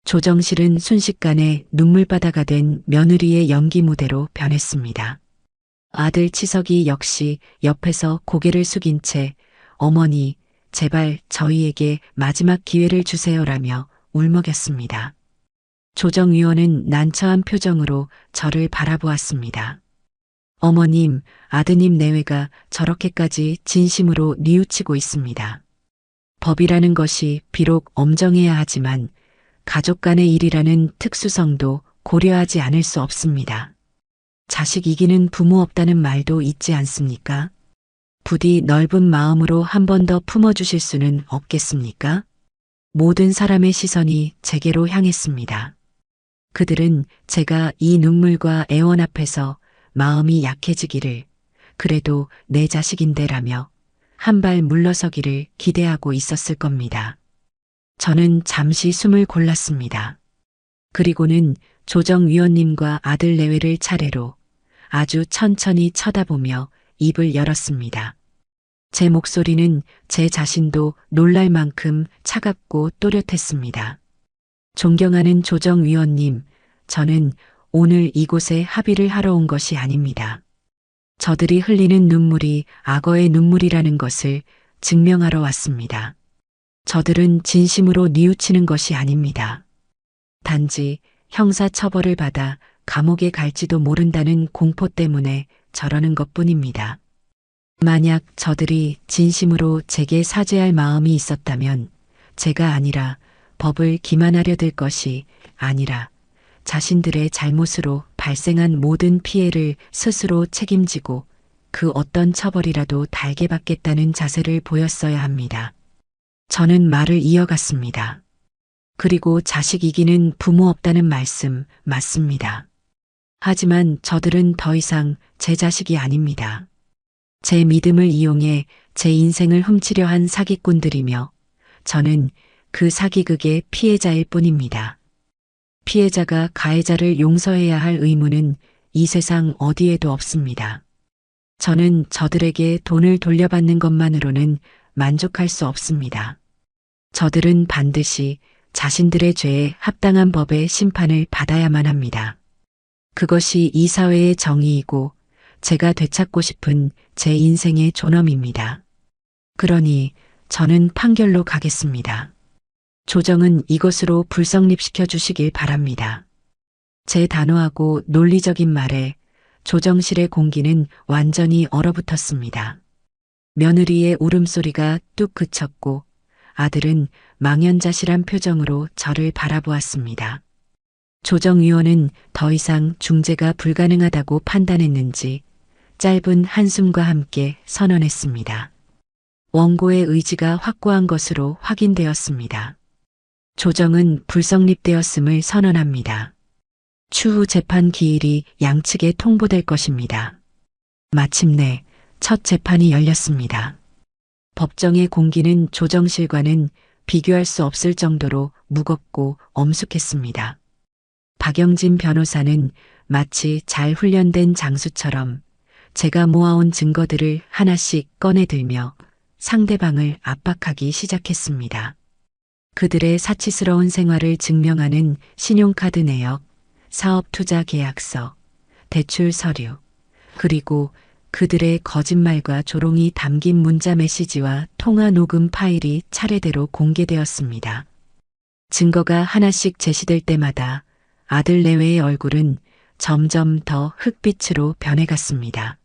조정실은 순식간에 눈물바다가 된 며느리의 연기 무대로 변했습니다. 아들 치석이 역시 옆에서 고개를 숙인 채 어머니, 제발 저희에게 마지막 기회를 주세요라며 울먹였습니다. 조정위원은 난처한 표정으로 저를 바라보았습니다. 어머님, 아드님 내외가 저렇게까지 진심으로 뉘우치고 있습니다. 법이라는 것이 비록 엄정해야 하지만 가족 간의 일이라는 특수성도 고려하지 않을 수 없습니다. 자식 이기는 부모 없다는 말도 있지 않습니까? 부디 넓은 마음으로 한 번 더 품어주실 수는 없겠습니까? 모든 사람의 시선이 제게로 향했습니다. 그들은 제가 이 눈물과 애원 앞에서 마음이 약해지기를, 그래도 내 자식인데라며 한 발 물러서기를 기대하고 있었을 겁니다. 저는 잠시 숨을 골랐습니다. 그리고는 조정위원님과 아들 내외를 차례로 아주 천천히 쳐다보며 입을 열었습니다. 제 목소리는 제 자신도 놀랄 만큼 차갑고 또렷했습니다. 존경하는 조정위원님, 저는 오늘 이곳에 합의를 하러 온 것이 아닙니다. 저들이 흘리는 눈물이 악어의 눈물이라는 것을 증명하러 왔습니다. 저들은 진심으로 뉘우치는 것이 아닙니다. 단지 형사 처벌을 받아 감옥에 갈지도 모른다는 공포 때문에 저러는 것뿐입니다. 만약 저들이 진심으로 제게 사죄할 마음이 있었다면 제가 아니라 법을 기만하려 들 것이 아니라 자신들의 잘못으로 발생한 모든 피해를 스스로 책임지고 그 어떤 처벌이라도 달게 받겠다는 자세를 보였어야 합니다. 저는 말을 이어갔습니다. 그리고 자식 이기는 부모 없다는 말씀 맞습니다. 하지만 저들은 더 이상 제 자식이 아닙니다. 제 믿음을 이용해 제 인생을 훔치려 한 사기꾼들이며 저는 그 사기극의 피해자일 뿐입니다. 피해자가 가해자를 용서해야 할 의무는 이 세상 어디에도 없습니다. 저는 저들에게 돈을 돌려받는 것만으로는 만족할 수 없습니다. 저들은 반드시 자신들의 죄에 합당한 법의 심판을 받아야만 합니다. 그것이 이 사회의 정의이고 제가 되찾고 싶은 제 인생의 존엄입니다. 그러니 저는 판결로 가겠습니다. 조정은 이것으로 불성립시켜 주시길 바랍니다. 제 단호하고 논리적인 말에 조정실의 공기는 완전히 얼어붙었습니다. 며느리의 울음소리가 뚝 그쳤고 아들은 망연자실한 표정으로 저를 바라보았습니다. 조정위원은 더 이상 중재가 불가능하다고 판단했는지 짧은 한숨과 함께 선언했습니다. 원고의 의지가 확고한 것으로 확인되었습니다. 조정은 불성립되었음을 선언합니다. 추후 재판 기일이 양측에 통보될 것입니다. 마침내 첫 재판이 열렸습니다. 법정의 공기는 조정실과는 비교할 수 없을 정도로 무겁고 엄숙했습니다. 박영진 변호사는 마치 잘 훈련된 장수처럼 제가 모아온 증거들을 하나씩 꺼내들며 상대방을 압박하기 시작했습니다. 그들의 사치스러운 생활을 증명하는 신용카드 내역, 사업투자계약서, 대출 서류, 그리고 그들의 거짓말과 조롱이 담긴 문자 메시지와 통화 녹음 파일이 차례대로 공개되었습니다. 증거가 하나씩 제시될 때마다 아들 내외의 얼굴은 점점 더 흑빛으로 변해갔습니다.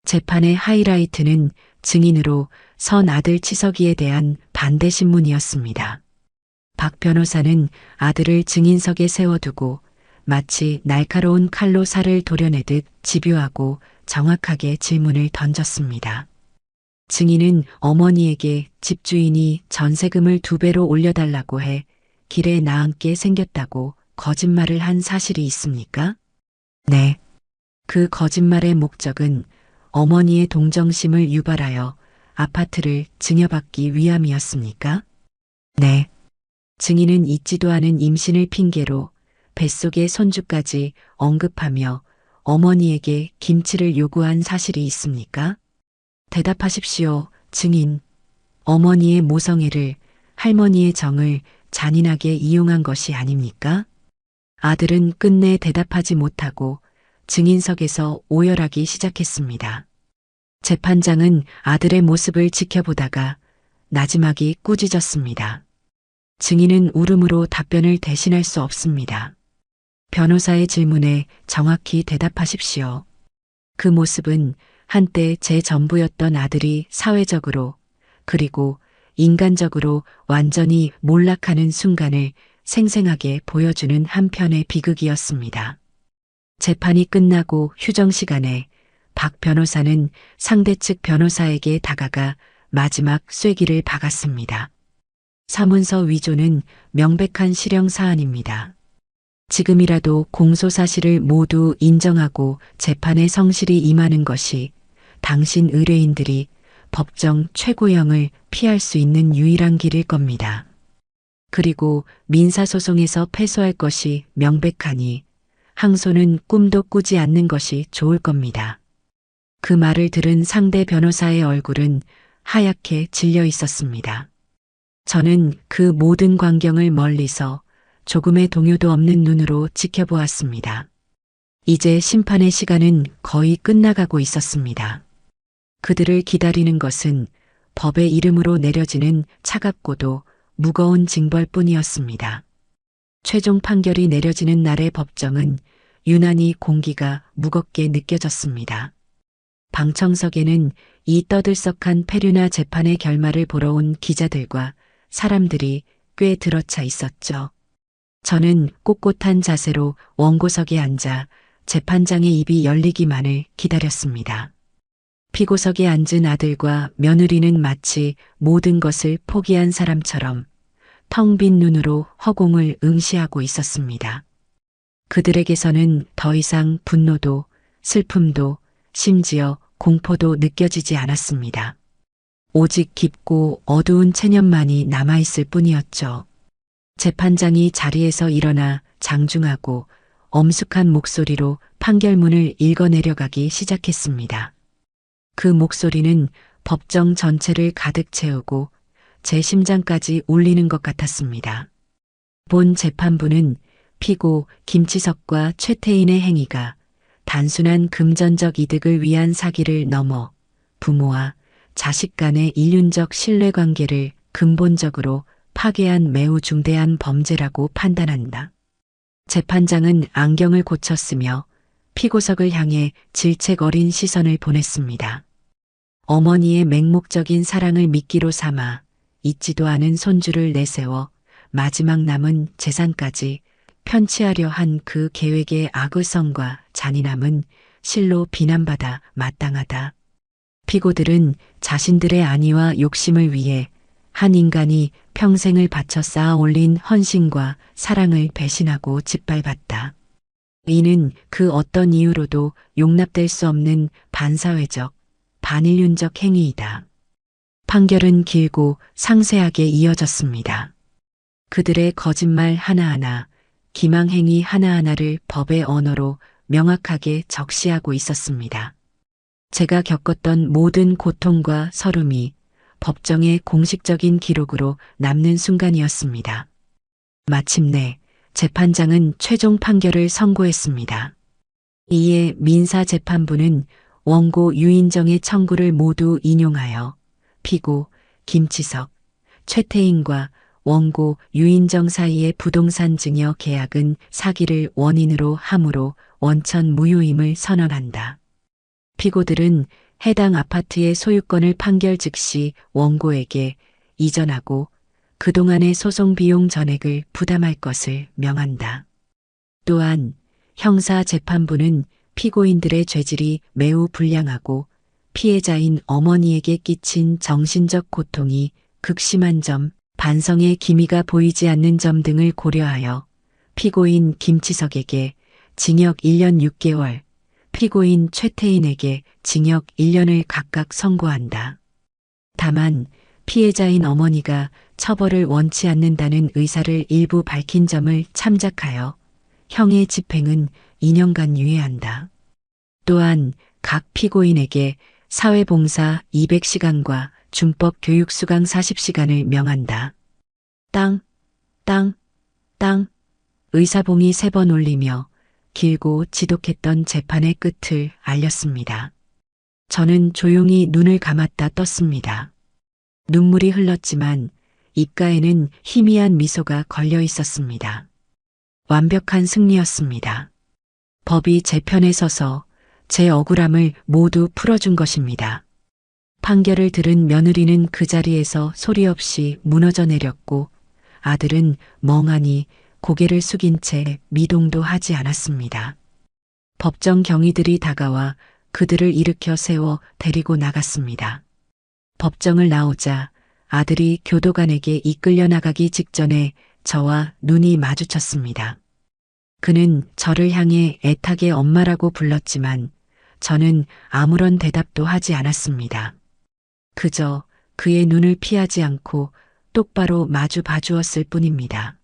재판의 하이라이트는 증인으로 선 아들 치석이에 대한 반대 신문이었습니다. 박 변호사는 아들을 증인석에 세워두고 마치 날카로운 칼로 살을 도려내듯 집요하고 정확하게 질문을 던졌습니다. 증인은 어머니에게 집주인이 전세금을 2배로 올려달라고 해 길에 나앉게 생겼다고 거짓말을 한 사실이 있습니까? 네. 그 거짓말의 목적은 어머니의 동정심을 유발하여 아파트를 증여받기 위함이었습니까? 네. 증인은 잊지도 않은 임신을 핑계로 뱃속의 손주까지 언급하며 어머니에게 김치를 요구한 사실이 있습니까? 대답하십시오, 증인. 어머니의 모성애를, 할머니의 정을 잔인하게 이용한 것이 아닙니까? 아들은 끝내 대답하지 못하고 증인석에서 오열하기 시작했습니다. 재판장은 아들의 모습을 지켜보다가 나지막이 꾸짖었습니다. 증인은 울음으로 답변을 대신할 수 없습니다. 변호사의 질문에 정확히 대답하십시오. 그 모습은 한때 제 전부였던 아들이 사회적으로 그리고 인간적으로 완전히 몰락하는 순간을 생생하게 보여주는 한편의 비극이었습니다. 재판이 끝나고 휴정 시간에 박 변호사는 상대 측 변호사에게 다가가 마지막 쐐기를 박았습니다. 사문서 위조는 명백한 실형 사안입니다. 지금이라도 공소 사실을 모두 인정하고 재판에 성실히 임하는 것이 당신 의뢰인들이 법정 최고형을 피할 수 있는 유일한 길일 겁니다. 그리고 민사소송에서 패소할 것이 명백하니 항소는 꿈도 꾸지 않는 것이 좋을 겁니다. 그 말을 들은 상대 변호사의 얼굴은 하얗게 질려 있었습니다. 저는 그 모든 광경을 멀리서 조금의 동요도 없는 눈으로 지켜보았습니다. 이제 심판의 시간은 거의 끝나가고 있었습니다. 그들을 기다리는 것은 법의 이름으로 내려지는 차갑고도 무거운 징벌뿐이었습니다. 최종 판결이 내려지는 날의 법정은 유난히 공기가 무겁게 느껴졌습니다. 방청석에는 이 떠들썩한 페류나 재판의 결말을 보러 온 기자들과 사람들이 꽤 들어차 있었죠. 저는 꼿꼿한 자세로 원고석에 앉아 재판장의 입이 열리기만을 기다렸습니다. 피고석에 앉은 아들과 며느리는 마치 모든 것을 포기한 사람처럼 텅 빈 눈으로 허공을 응시하고 있었습니다. 그들에게서는 더 이상 분노도 슬픔도 심지어 공포도 느껴지지 않았습니다. 오직 깊고 어두운 체념만이 남아있을 뿐이었죠. 재판장이 자리에서 일어나 장중하고 엄숙한 목소리로 판결문을 읽어내려가기 시작했습니다. 그 목소리는 법정 전체를 가득 채우고 제 심장까지 울리는 것 같았습니다. 본 재판부는 피고 김치석과 최태인의 행위가 단순한 금전적 이득을 위한 사기를 넘어 부모와 자식 간의 인륜적 신뢰관계를 근본적으로 파괴한 매우 중대한 범죄라고 판단한다. 재판장은 안경을 고쳤으며 피고석을 향해 질책 어린 시선을 보냈습니다. 어머니의 맹목적인 사랑을 미끼로 삼아 잊지도 않은 손주를 내세워 마지막 남은 재산까지 편취하려 한 그 계획의 악의성과 잔인함은 실로 비난받아 마땅하다. 피고들은 자신들의 안위와 욕심을 위해 한 인간이 평생을 바쳐 쌓아 올린 헌신과 사랑을 배신하고 짓밟았다. 이는 그 어떤 이유로도 용납될 수 없는 반사회적, 반인륜적 행위이다. 판결은 길고 상세하게 이어졌습니다. 그들의 거짓말 하나하나, 기망행위 하나하나를 법의 언어로 명확하게 적시하고 있었습니다. 제가 겪었던 모든 고통과 서름이 법정의 공식적인 기록으로 남는 순간이었습니다. 마침내 재판장은 최종 판결을 선고했습니다. 이에 민사재판부는 원고 유인정의 청구를 모두 인용하여 피고 김치석, 최태인과 원고 유인정 사이의 부동산 증여 계약은 사기를 원인으로 함으로 원천 무효임을 선언한다. 피고들은 해당 아파트의 소유권을 판결 즉시 원고에게 이전하고 그동안의 소송 비용 전액을 부담할 것을 명한다. 또한 형사재판부는 피고인들의 죄질이 매우 불량하고 피해자인 어머니에게 끼친 정신적 고통이 극심한 점, 반성의 기미가 보이지 않는 점 등을 고려하여 피고인 김치석에게 징역 1년 6개월, 피고인 최태인에게 징역 1년을 각각 선고한다. 다만 피해자인 어머니가 처벌을 원치 않는다는 의사를 일부 밝힌 점을 참작하여 형의 집행은 2년간 유예한다. 또한 각 피고인에게 사회봉사 200시간과 준법 교육 수강 40시간을 명한다. 땅, 땅, 땅. 의사봉이 3번 울리며 길고 지독했던 재판의 끝을 알렸습니다. 저는 조용히 눈을 감았다 떴습니다. 눈물이 흘렀지만 입가에는 희미한 미소가 걸려 있었습니다. 완벽한 승리였습니다. 법이 제 편에 서서 제 억울함을 모두 풀어준 것입니다. 판결을 들은 며느리는 그 자리에서 소리 없이 무너져 내렸고 아들은 멍하니 고개를 숙인 채 미동도 하지 않았습니다. 법정 경위들이 다가와 그들을 일으켜 세워 데리고 나갔습니다. 법정을 나오자 아들이 교도관에게 이끌려 나가기 직전에 저와 눈이 마주쳤습니다. 그는 저를 향해 애타게 엄마라고 불렀지만 저는 아무런 대답도 하지 않았습니다. 그저 그의 눈을 피하지 않고 똑바로 마주 봐주었을 뿐입니다.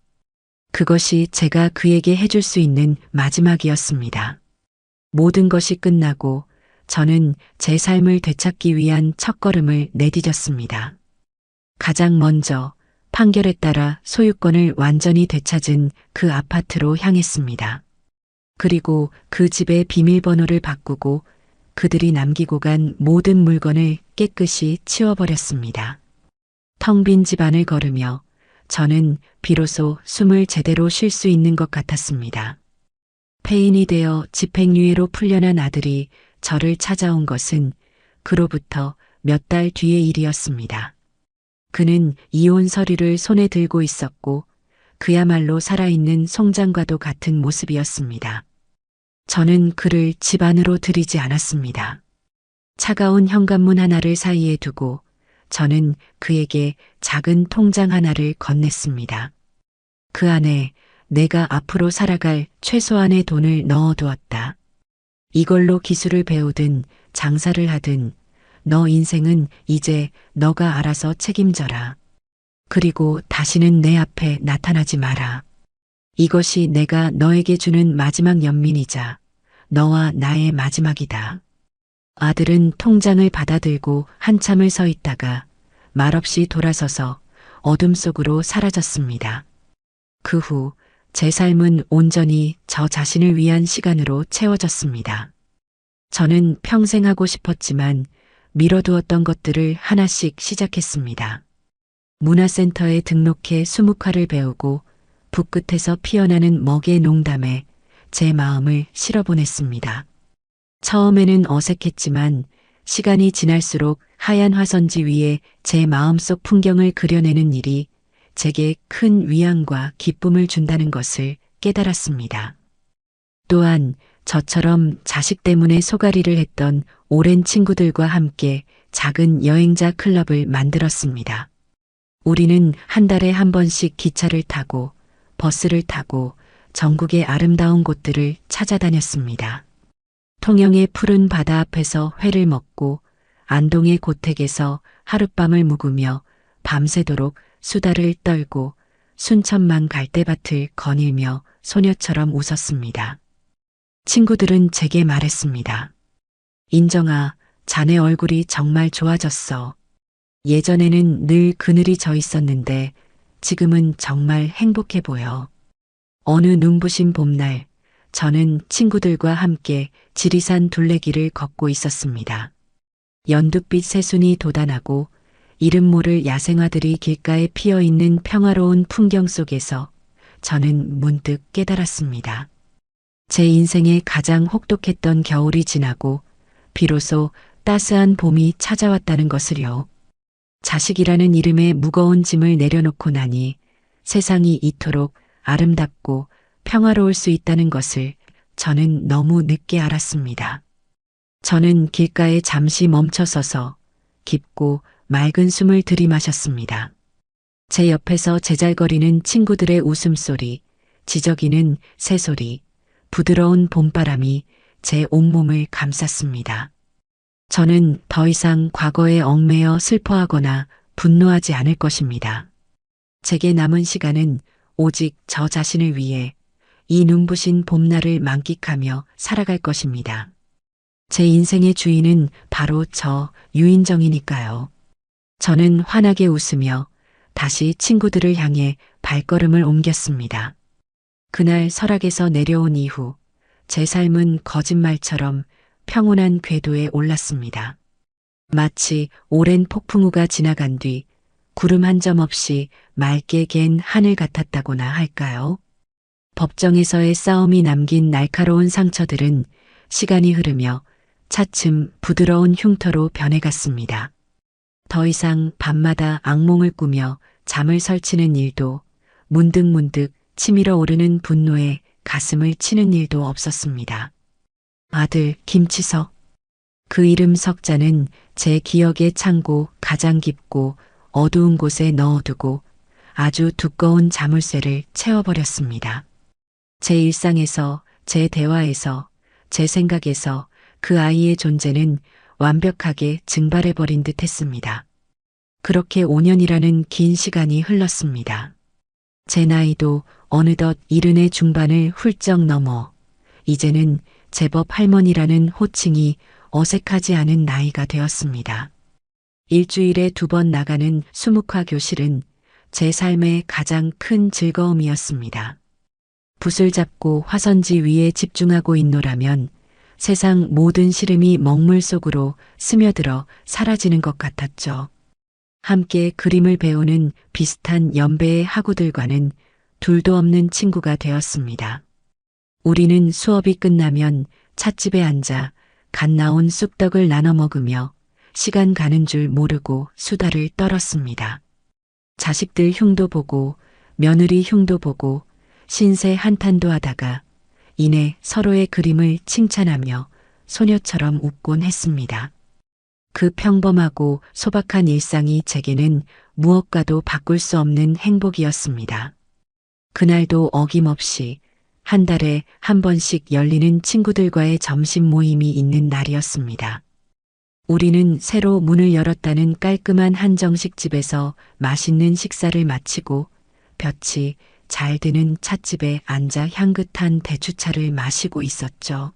그것이 제가 그에게 해줄 수 있는 마지막이었습니다. 모든 것이 끝나고 저는 제 삶을 되찾기 위한 첫걸음을 내디뎠습니다. 가장 먼저 판결에 따라 소유권을 완전히 되찾은 그 아파트로 향했습니다. 그리고 그 집의 비밀번호를 바꾸고 그들이 남기고 간 모든 물건을 깨끗이 치워버렸습니다. 텅 빈 집안을 걸으며 저는 비로소 숨을 제대로 쉴 수 있는 것 같았습니다. 폐인이 되어 집행유예로 풀려난 아들이 저를 찾아온 것은 그로부터 몇 달 뒤의 일이었습니다. 그는 이혼 서류를 손에 들고 있었고 그야말로 살아있는 송장과도 같은 모습이었습니다. 저는 그를 집 안으로 들이지 않았습니다. 차가운 현관문 하나를 사이에 두고 저는 그에게 작은 통장 하나를 건넸습니다. 그 안에 내가 앞으로 살아갈 최소한의 돈을 넣어두었다. 이걸로 기술을 배우든 장사를 하든 너 인생은 이제 너가 알아서 책임져라. 그리고 다시는 내 앞에 나타나지 마라. 이것이 내가 너에게 주는 마지막 연민이자 너와 나의 마지막이다. 아들은 통장을 받아들고 한참을 서 있다가 말없이 돌아서서 어둠 속으로 사라졌습니다. 그 후 제 삶은 온전히 저 자신을 위한 시간으로 채워졌습니다. 저는 평생 하고 싶었지만 미뤄두었던 것들을 하나씩 시작했습니다. 문화센터에 등록해 수묵화를 배우고 붓끝에서 피어나는 먹의 농담에 제 마음을 실어보냈습니다. 처음에는 어색했지만 시간이 지날수록 하얀 화선지 위에 제 마음속 풍경을 그려내는 일이 제게 큰 위안과 기쁨을 준다는 것을 깨달았습니다. 또한 저처럼 자식 때문에 소가리를 했던 오랜 친구들과 함께 작은 여행자 클럽을 만들었습니다. 우리는 한 달에 한 번씩 기차를 타고 버스를 타고 전국의 아름다운 곳들을 찾아다녔습니다. 통영의 푸른 바다 앞에서 회를 먹고 안동의 고택에서 하룻밤을 묵으며 밤새도록 수다를 떨고 순천만 갈대밭을 거닐며 소녀처럼 웃었습니다. 친구들은 제게 말했습니다. 인정아, 자네 얼굴이 정말 좋아졌어. 예전에는 늘 그늘이 져 있었는데 지금은 정말 행복해 보여. 어느 눈부신 봄날, 저는 친구들과 함께 지리산 둘레길을 걷고 있었습니다. 연두빛 새순이 돋아나고 이름 모를 야생화들이 길가에 피어있는 평화로운 풍경 속에서 저는 문득 깨달았습니다. 제 인생의 가장 혹독했던 겨울이 지나고 비로소 따스한 봄이 찾아왔다는 것을요. 자식이라는 이름의 무거운 짐을 내려놓고 나니 세상이 이토록 아름답고 평화로울 수 있다는 것을 저는 너무 늦게 알았습니다. 저는 길가에 잠시 멈춰서서 깊고 맑은 숨을 들이마셨습니다. 제 옆에서 제잘거리는 친구들의 웃음소리, 지저귀는 새소리, 부드러운 봄바람이 제 온몸을 감쌌습니다. 저는 더 이상 과거에 얽매여 슬퍼하거나 분노하지 않을 것입니다. 제게 남은 시간은 오직 저 자신을 위해 이 눈부신 봄날을 만끽하며 살아갈 것입니다. 제 인생의 주인은 바로 저 유인정이니까요. 저는 환하게 웃으며 다시 친구들을 향해 발걸음을 옮겼습니다. 그날 설악에서 내려온 이후 제 삶은 거짓말처럼 평온한 궤도에 올랐습니다. 마치 오랜 폭풍우가 지나간 뒤 구름 한 점 없이 맑게 갠 하늘 같았다고나 할까요? 법정에서의 싸움이 남긴 날카로운 상처들은 시간이 흐르며 차츰 부드러운 흉터로 변해갔습니다. 더 이상 밤마다 악몽을 꾸며 잠을 설치는 일도 문득문득 치밀어 오르는 분노에 가슴을 치는 일도 없었습니다. 아들 김치석. 그 이름 석자는 제 기억의 창고 가장 깊고 어두운 곳에 넣어두고 아주 두꺼운 자물쇠를 채워버렸습니다. 제 일상에서, 제 대화에서, 제 생각에서 그 아이의 존재는 완벽하게 증발해버린 듯 했습니다. 그렇게 5년이라는 긴 시간이 흘렀습니다. 제 나이도 어느덧 70의 중반을 훌쩍 넘어 이제는 제법 할머니라는 호칭이 어색하지 않은 나이가 되었습니다. 일주일에 2번 나가는 수묵화 교실은 제 삶의 가장 큰 즐거움이었습니다. 붓을 잡고 화선지 위에 집중하고 있노라면 세상 모든 시름이 먹물 속으로 스며들어 사라지는 것 같았죠. 함께 그림을 배우는 비슷한 연배의 학우들과는 둘도 없는 친구가 되었습니다. 우리는 수업이 끝나면 찻집에 앉아 갓 나온 쑥떡을 나눠 먹으며 시간 가는 줄 모르고 수다를 떨었습니다. 자식들 흉도 보고 며느리 흉도 보고 신세 한탄도 하다가 이내 서로의 그림을 칭찬하며 소녀처럼 웃곤 했습니다. 그 평범하고 소박한 일상이 제게는 무엇과도 바꿀 수 없는 행복이었습니다. 그날도 어김없이 한 달에 한 번씩 열리는 친구들과의 점심 모임이 있는 날이었습니다. 우리는 새로 문을 열었다는 깔끔한 한정식 집에서 맛있는 식사를 마치고 볕이 잘 드는 찻집에 앉아 향긋한 대추차를 마시고 있었죠.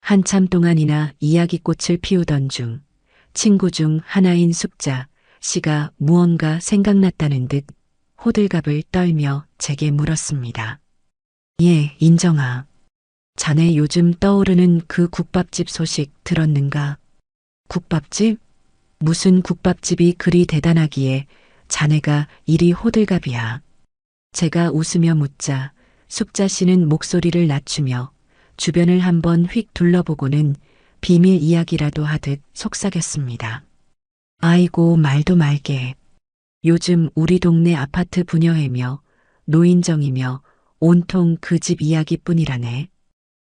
한참 동안이나 이야기꽃을 피우던 중 친구 중 하나인 숙자 씨가 무언가 생각났다는 듯 호들갑을 떨며 제게 물었습니다. 예, 인정아. 자네 요즘 떠오르는 그 국밥집 소식 들었는가? 국밥집? 무슨 국밥집이 그리 대단하기에 자네가 이리 호들갑이야. 제가 웃으며 묻자 숙자 씨는 목소리를 낮추며 주변을 한번 휙 둘러보고는 비밀 이야기라도 하듯 속삭였습니다. 아이고 말도 말게. 요즘 우리 동네 아파트 분여회며 노인정이며 온통 그 집 이야기뿐이라네.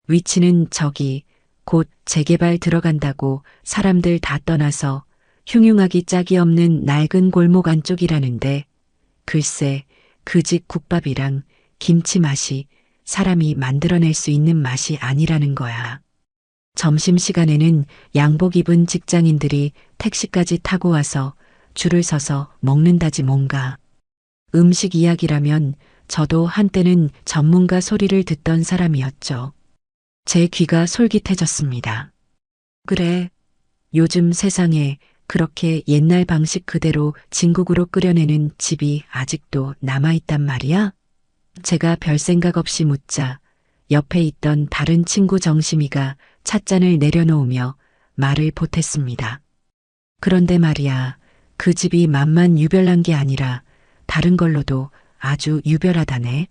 위치는 저기 곧 재개발 들어간다고 사람들 다 떠나서 흉흉하기 짝이 없는 낡은 골목 안쪽이라는데 글쎄 그 집 국밥이랑 김치 맛이 사람이 만들어낼 수 있는 맛이 아니라는 거야. 점심시간에는 양복 입은 직장인들이 택시까지 타고 와서 줄을 서서 먹는다지 뭔가. 음식 이야기라면 저도 한때는 전문가 소리를 듣던 사람이었죠. 제 귀가 솔깃해졌습니다. 그래, 요즘 세상에 그렇게 옛날 방식 그대로 진국으로 끓여내는 집이 아직도 남아있단 말이야? 제가 별 생각 없이 묻자 옆에 있던 다른 친구 정심이가 찻잔을 내려놓으며 말을 보탰습니다. 그런데 말이야, 그 집이 맛만 유별난 게 아니라 다른 걸로도 아주 유별하다네.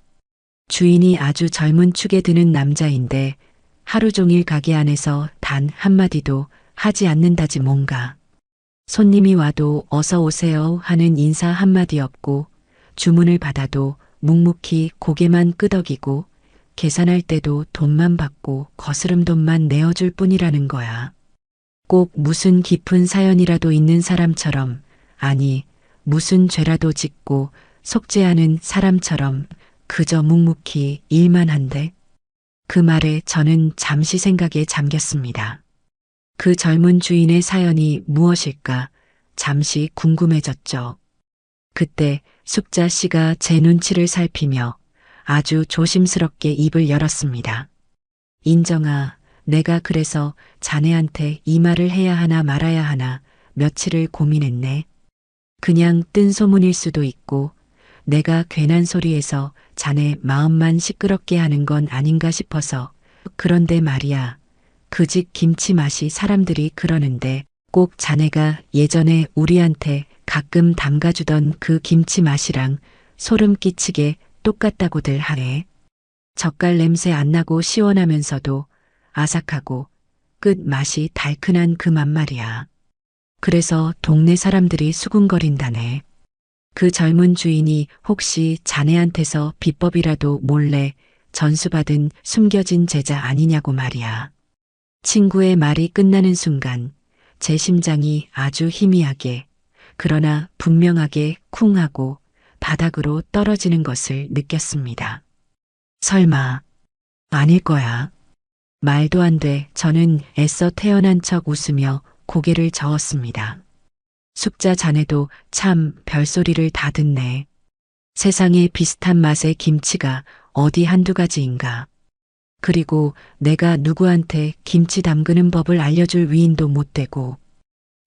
주인이 아주 젊은 축에 드는 남자인데 하루 종일 가게 안에서 단 한마디도 하지 않는다지 뭔가. 손님이 와도 어서 오세요 하는 인사 한마디 없고 주문을 받아도 묵묵히 고개만 끄덕이고 계산할 때도 돈만 받고 거스름 돈만 내어줄 뿐이라는 거야. 꼭 무슨 깊은 사연이라도 있는 사람처럼, 아니 무슨 죄라도 짓고 속죄하는 사람처럼 그저 묵묵히 일만 한대. 그 말에 저는 잠시 생각에 잠겼습니다. 그 젊은 주인의 사연이 무엇일까 잠시 궁금해졌죠. 그때 숙자 씨가 제 눈치를 살피며 아주 조심스럽게 입을 열었습니다. 인정아, 내가 그래서 자네한테 이 말을 해야 하나 말아야 하나 며칠을 고민했네. 그냥 뜬 소문일 수도 있고 내가 괜한 소리에서 자네 마음만 시끄럽게 하는 건 아닌가 싶어서. 그런데 말이야, 그 집 김치 맛이 사람들이 그러는데 꼭 자네가 예전에 우리한테 가끔 담가주던 그 김치 맛이랑 소름 끼치게 똑같다고들 하네. 젓갈 냄새 안 나고 시원하면서도 아삭하고 끝 맛이 달큰한 그 맛 말이야. 그래서 동네 사람들이 수군거린다네. 그 젊은 주인이 혹시 자네한테서 비법이라도 몰래 전수받은 숨겨진 제자 아니냐고 말이야. 친구의 말이 끝나는 순간 제 심장이 아주 희미하게 그러나 분명하게 쿵 하고 바닥으로 떨어지는 것을 느꼈습니다. 설마 아닐 거야. 말도 안 돼. 저는 애써 태어난 척 웃으며 고개를 저었습니다. 숙자 자네도 참 별소리를 다 듣네. 세상에 비슷한 맛의 김치가 어디 한두 가지인가. 그리고 내가 누구한테 김치 담그는 법을 알려줄 위인도 못 되고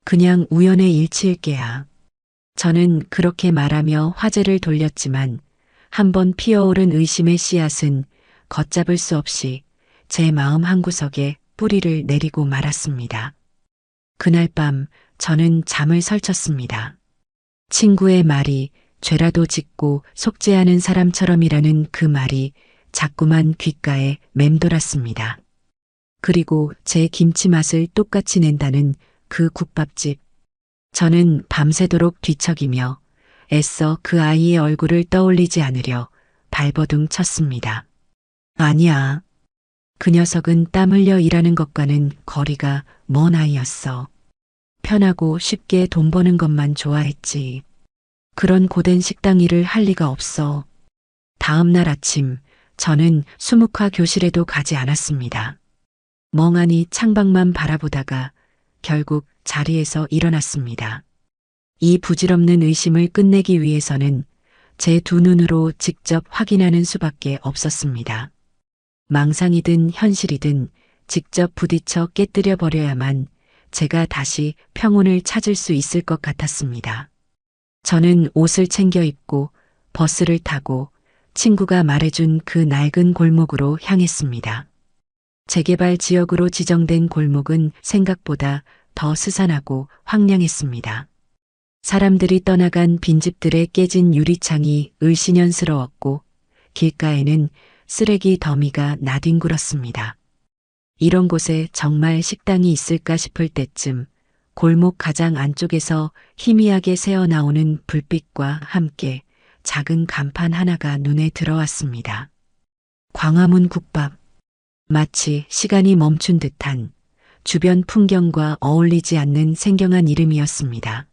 그냥 우연의 일치일 게야. 저는 그렇게 말하며 화제를 돌렸지만 한번 피어오른 의심의 씨앗은 걷잡을 수 없이 제 마음 한구석에 뿌리를 내리고 말았습니다. 그날 밤 저는 잠을 설쳤습니다. 친구의 말이 죄라도 짓고 속죄하는 사람처럼이라는 그 말이 자꾸만 귓가에 맴돌았습니다. 그리고 제 김치 맛을 똑같이 낸다는 그 국밥집. 저는 밤새도록 뒤척이며 애써 그 아이의 얼굴을 떠올리지 않으려 발버둥 쳤습니다. 아니야. 그 녀석은 땀 흘려 일하는 것과는 거리가 먼 아이였어. 편하고 쉽게 돈 버는 것만 좋아했지. 그런 고된 식당 일을 할 리가 없어. 다음 날 아침 저는 수묵화 교실에도 가지 않았습니다. 멍하니 창밖만 바라보다가 결국 자리에서 일어났습니다. 이 부질없는 의심을 끝내기 위해서는 제 두 눈으로 직접 확인하는 수밖에 없었습니다. 망상이든 현실이든 직접 부딪혀 깨뜨려 버려야만 제가 다시 평온을 찾을 수 있을 것 같았습니다. 저는 옷을 챙겨 입고 버스를 타고 친구가 말해준 그 낡은 골목으로 향했습니다. 재개발 지역으로 지정된 골목은 생각보다 더 스산하고 황량했습니다. 사람들이 떠나간 빈집들의 깨진 유리창이 을씨년스러웠고 길가에는 쓰레기 더미가 나뒹굴었습니다. 이런 곳에 정말 식당이 있을까 싶을 때쯤 골목 가장 안쪽에서 희미하게 새어나오는 불빛과 함께 작은 간판 하나가 눈에 들어왔습니다. 광화문 국밥. 마치 시간이 멈춘 듯한 주변 풍경과 어울리지 않는 생경한 이름이었습니다.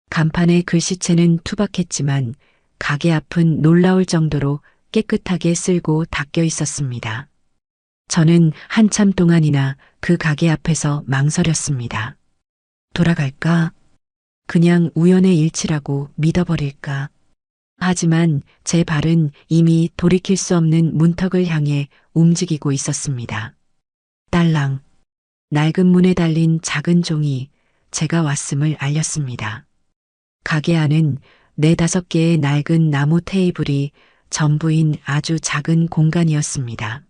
간판의 글씨체는 투박했지만 가게 앞은 놀라울 정도로 깨끗하게 쓸고 닦여 있었습니다. 저는 한참 동안이나 그 가게 앞에서 망설였습니다. 돌아갈까? 그냥 우연의 일치라고 믿어버릴까? 하지만 제 발은 이미 돌이킬 수 없는 문턱을 향해 움직이고 있었습니다. 딸랑. 낡은 문에 달린 작은 종이 제가 왔음을 알렸습니다. 가게 안은 4-5개의 낡은 나무 테이블이 전부인 아주 작은 공간이었습니다.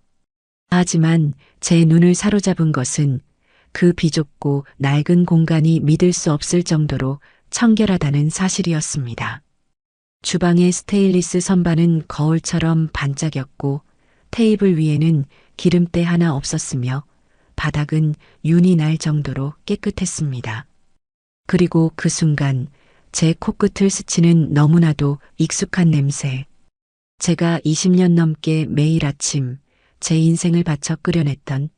하지만 제 눈을 사로잡은 것은 그 비좁고 낡은 공간이 믿을 수 없을 정도로 청결하다는 사실이었습니다. 주방의 스테인리스 선반은 거울처럼 반짝였고 테이블 위에는 기름때 하나 없었으며 바닥은 윤이 날 정도로 깨끗했습니다. 그리고 그 순간 제 코끝을 스치는 너무나도 익숙한 냄새. 제가 20년 넘게 매일 아침 제 인생을 바쳐 끓여냈던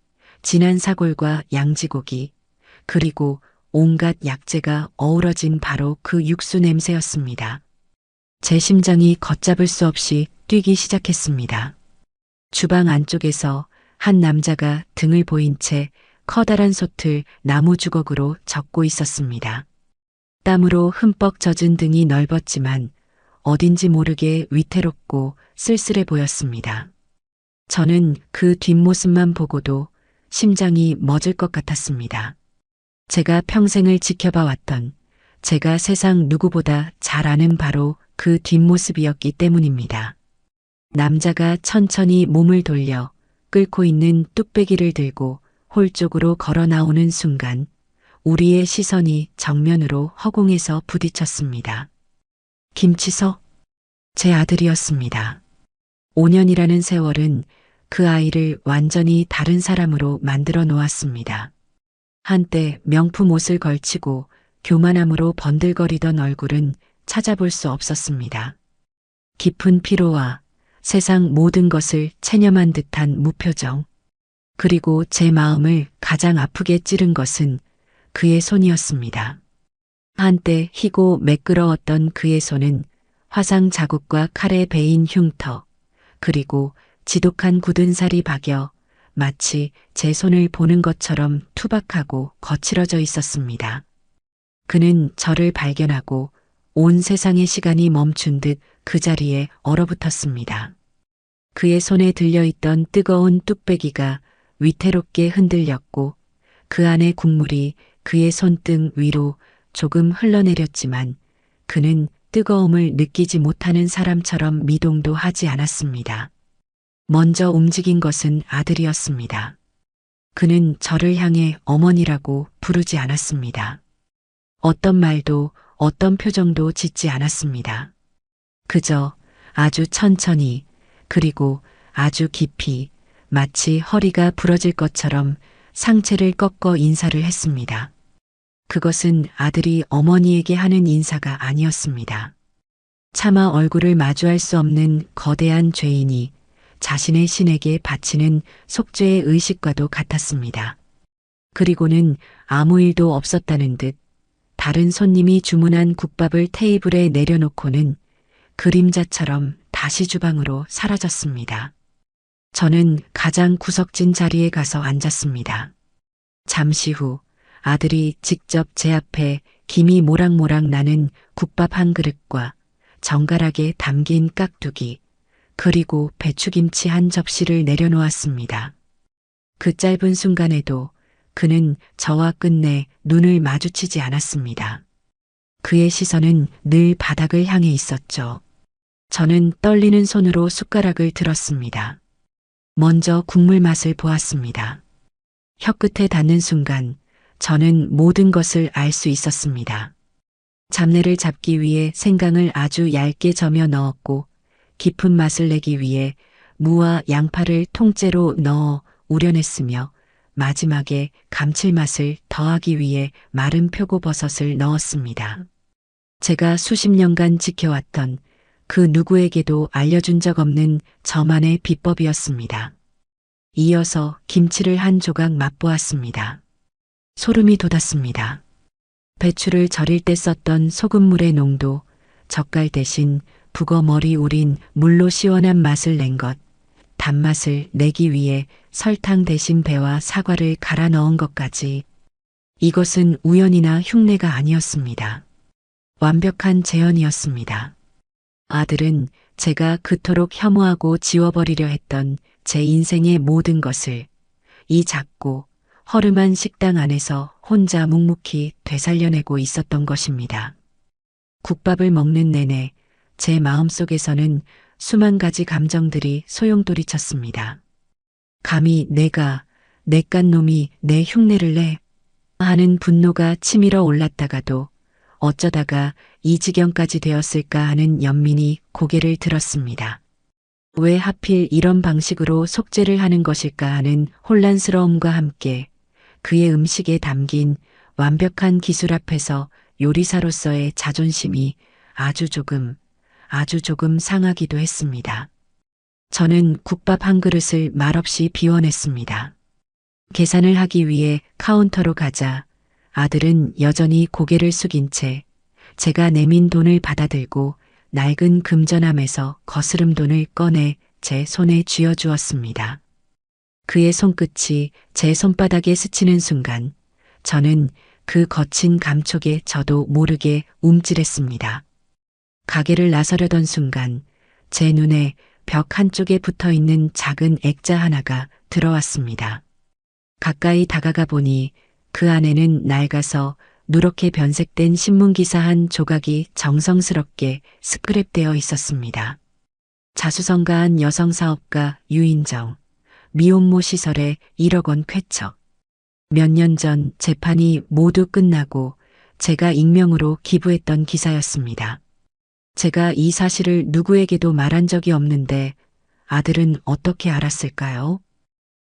진한 사골과 양지고기, 그리고 온갖 약재가 어우러진 바로 그 육수 냄새였습니다. 제 심장이 걷잡을 수 없이 뛰기 시작했습니다. 주방 안쪽에서 한 남자가 등을 보인 채 커다란 솥을 나무 주걱으로 젓고 있었습니다. 땀으로 흠뻑 젖은 등이 넓었지만 어딘지 모르게 위태롭고 쓸쓸해 보였습니다. 저는 그 뒷모습만 보고도 심장이 멎을 것 같았습니다. 제가 평생을 지켜봐 왔던, 제가 세상 누구보다 잘 아는 바로 그 뒷모습이었기 때문입니다. 남자가 천천히 몸을 돌려 끓고 있는 뚝배기를 들고 홀 쪽으로 걸어 나오는 순간 우리의 시선이 정면으로 허공에서 부딪혔습니다. 김치석, 제 아들이었습니다. 5년이라는 세월은 그 아이를 완전히 다른 사람으로 만들어 놓았습니다. 한때 명품 옷을 걸치고 교만함으로 번들거리던 얼굴은 찾아볼 수 없었습니다. 깊은 피로와 세상 모든 것을 체념한 듯한 무표정. 그리고 제 마음을 가장 아프게 찌른 것은 그의 손이었습니다. 한때 희고 매끄러웠던 그의 손은 화상 자국과 칼에 베인 흉터, 그리고 지독한 굳은 살이 박여 마치 제 손을 보는 것처럼 투박하고 거칠어져 있었습니다. 그는 저를 발견하고 온 세상의 시간이 멈춘 듯 그 자리에 얼어붙었습니다. 그의 손에 들려있던 뜨거운 뚝배기가 위태롭게 흔들렸고 그 안의 국물이 그의 손등 위로 조금 흘러내렸지만 그는 뜨거움을 느끼지 못하는 사람처럼 미동도 하지 않았습니다. 먼저 움직인 것은 아들이었습니다. 그는 저를 향해 어머니라고 부르지 않았습니다. 어떤 말도 어떤 표정도 짓지 않았습니다. 그저 아주 천천히 그리고 아주 깊이 마치 허리가 부러질 것처럼 상체를 꺾어 인사를 했습니다. 그것은 아들이 어머니에게 하는 인사가 아니었습니다. 차마 얼굴을 마주할 수 없는 거대한 죄인이 자신의 신에게 바치는 속죄의 의식과도 같았습니다. 그리고는 아무 일도 없었다는 듯 다른 손님이 주문한 국밥을 테이블에 내려놓고는 그림자처럼 다시 주방으로 사라졌습니다. 저는 가장 구석진 자리에 가서 앉았습니다. 잠시 후 아들이 직접 제 앞에 김이 모락모락 나는 국밥 한 그릇과 정갈하게 담긴 깍두기, 그리고 배추김치 한 접시를 내려놓았습니다. 그 짧은 순간에도 그는 저와 끝내 눈을 마주치지 않았습니다. 그의 시선은 늘 바닥을 향해 있었죠. 저는 떨리는 손으로 숟가락을 들었습니다. 먼저 국물 맛을 보았습니다. 혀끝에 닿는 순간 저는 모든 것을 알 수 있었습니다. 잡내를 잡기 위해 생강을 아주 얇게 저며 넣었고 깊은 맛을 내기 위해 무와 양파를 통째로 넣어 우려냈으며 마지막에 감칠맛을 더하기 위해 마른 표고버섯을 넣었습니다. 제가 수십 년간 지켜왔던 그 누구에게도 알려준 적 없는 저만의 비법이었습니다. 이어서 김치를 한 조각 맛보았습니다. 소름이 돋았습니다. 배추를 절일 때 썼던 소금물의 농도, 젓갈 대신 북어 머리 우린 물로 시원한 맛을 낸 것, 단맛을 내기 위해 설탕 대신 배와 사과를 갈아 넣은 것까지. 이것은 우연이나 흉내가 아니었습니다. 완벽한 재현이었습니다. 아들은 제가 그토록 혐오하고 지워버리려 했던 제 인생의 모든 것을 이 작고 허름한 식당 안에서 혼자 묵묵히 되살려내고 있었던 것입니다. 국밥을 먹는 내내 제 마음속에서는 수만 가지 감정들이 소용돌이쳤습니다. 감히 내가 내깟 놈이 내 흉내를 내 하는 분노가 치밀어 올랐다가도 어쩌다가 이 지경까지 되었을까 하는 연민이 고개를 들었습니다. 왜 하필 이런 방식으로 속죄를 하는 것일까 하는 혼란스러움과 함께 그의 음식에 담긴 완벽한 기술 앞에서 요리사로서의 자존심이 아주 조금 상하기도 했습니다. 저는 국밥 한 그릇을 말없이 비워냈습니다. 계산을 하기 위해 카운터로 가자 아들은 여전히 고개를 숙인 채 제가 내민 돈을 받아들고 낡은 금전함에서 거스름 돈을 꺼내 제 손에 쥐어주었습니다. 그의 손끝이 제 손바닥에 스치는 순간 저는 그 거친 감촉에 저도 모르게 움찔했습니다. 가게를 나서려던 순간 제 눈에 벽 한쪽에 붙어 있는 작은 액자 하나가 들어왔습니다. 가까이 다가가 보니 그 안에는 낡아서 누렇게 변색된 신문기사 한 조각이 정성스럽게 스크랩되어 있었습니다. 자수성가한 여성사업가 유인정, 미혼모 시설에 1억 원 쾌척. 몇 년 전 재판이 모두 끝나고 제가 익명으로 기부했던 기사였습니다. 제가 이 사실을 누구에게도 말한 적이 없는데 아들은 어떻게 알았을까요?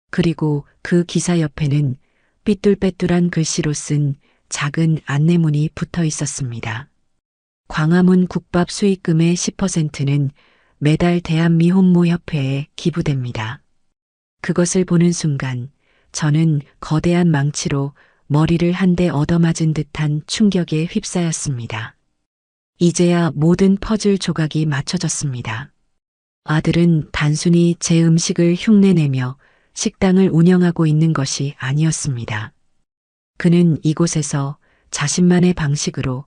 그리고 그 기사 옆에는 삐뚤빼뚤한 글씨로 쓴 작은 안내문이 붙어 있었습니다. 광화문 국밥 수익금의 10%는 매달 대한미혼모협회에 기부됩니다. 그것을 보는 순간 저는 거대한 망치로 머리를 한 대 얻어맞은 듯한 충격에 휩싸였습니다. 이제야 모든 퍼즐 조각이 맞춰졌습니다. 아들은 단순히 제 음식을 흉내내며 식당을 운영하고 있는 것이 아니었습니다. 그는 이곳에서 자신만의 방식으로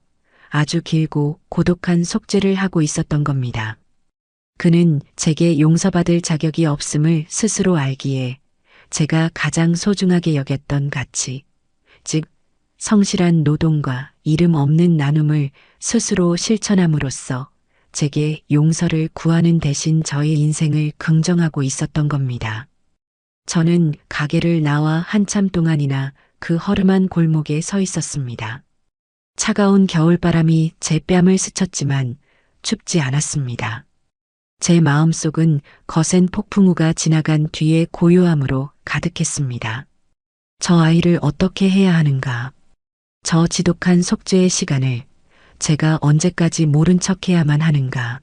아주 길고 고독한 속죄를 하고 있었던 겁니다. 그는 제게 용서받을 자격이 없음을 스스로 알기에 제가 가장 소중하게 여겼던 가치, 즉 성실한 노동과 이름 없는 나눔을 스스로 실천함으로써 제게 용서를 구하는 대신 저의 인생을 긍정하고 있었던 겁니다. 저는 가게를 나와 한참 동안이나 그 허름한 골목에 서 있었습니다. 차가운 겨울바람이 제 뺨을 스쳤지만 춥지 않았습니다. 제 마음속은 거센 폭풍우가 지나간 뒤의 고요함으로 가득했습니다. 저 아이를 어떻게 해야 하는가? 저 지독한 속죄의 시간을 제가 언제까지 모른 척해야만 하는가?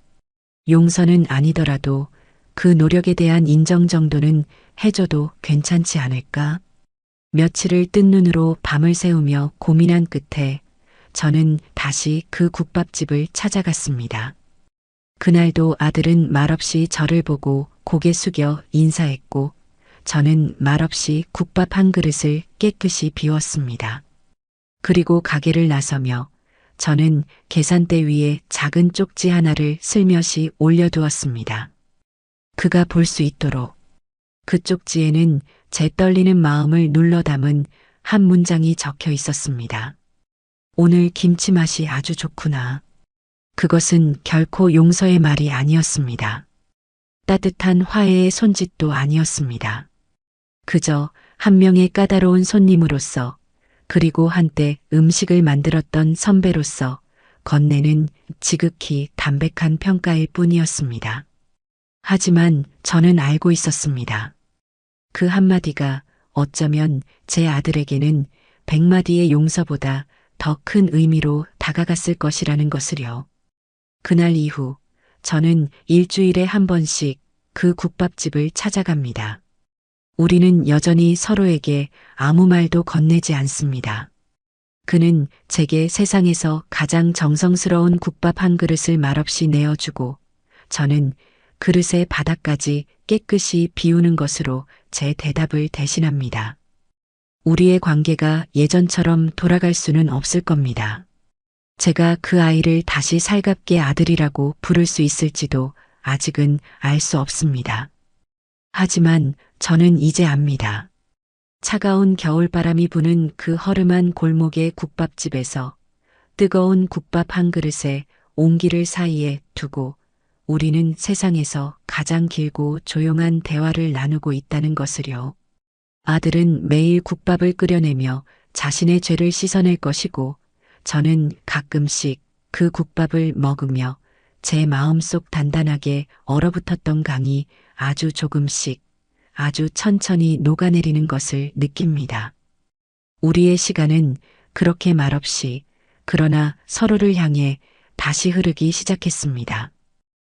용서는 아니더라도 그 노력에 대한 인정 정도는 해줘도 괜찮지 않을까? 며칠을 뜬 눈으로 밤을 새우며 고민한 끝에 저는 다시 그 국밥집을 찾아갔습니다. 그날도 아들은 말없이 저를 보고 고개 숙여 인사했고 저는 말없이 국밥 한 그릇을 깨끗이 비웠습니다. 그리고 가게를 나서며 저는 계산대 위에 작은 쪽지 하나를 슬며시 올려두었습니다. 그가 볼 수 있도록. 그 쪽지에는 제 떨리는 마음을 눌러 담은 한 문장이 적혀 있었습니다. 오늘 김치 맛이 아주 좋구나. 그것은 결코 용서의 말이 아니었습니다. 따뜻한 화해의 손짓도 아니었습니다. 그저 한 명의 까다로운 손님으로서 그리고 한때 음식을 만들었던 선배로서 건네는 지극히 담백한 평가일 뿐이었습니다. 하지만 저는 알고 있었습니다. 그 한마디가 어쩌면 제 아들에게는 100마디의 용서보다 더 큰 의미로 다가갔을 것이라는 것을요. 그날 이후 저는 일주일에 한 번씩 그 국밥집을 찾아갑니다. 우리는 여전히 서로에게 아무 말도 건네지 않습니다. 그는 제게 세상에서 가장 정성스러운 국밥 한 그릇을 말없이 내어주고 저는 그릇의 바닥까지 깨끗이 비우는 것으로 제 대답을 대신합니다. 우리의 관계가 예전처럼 돌아갈 수는 없을 겁니다. 제가 그 아이를 다시 살갑게 아들이라고 부를 수 있을지도 아직은 알 수 없습니다. 하지만 저는 이제 압니다. 차가운 겨울바람이 부는 그 허름한 골목의 국밥집에서 뜨거운 국밥 한 그릇에 온기를 사이에 두고 우리는 세상에서 가장 길고 조용한 대화를 나누고 있다는 것을요. 아들은 매일 국밥을 끓여내며 자신의 죄를 씻어낼 것이고 저는 가끔씩 그 국밥을 먹으며 제 마음속 단단하게 얼어붙었던 강이 아주 조금씩 아주 천천히 녹아내리는 것을 느낍니다. 우리의 시간은 그렇게 말없이 그러나 서로를 향해 다시 흐르기 시작했습니다.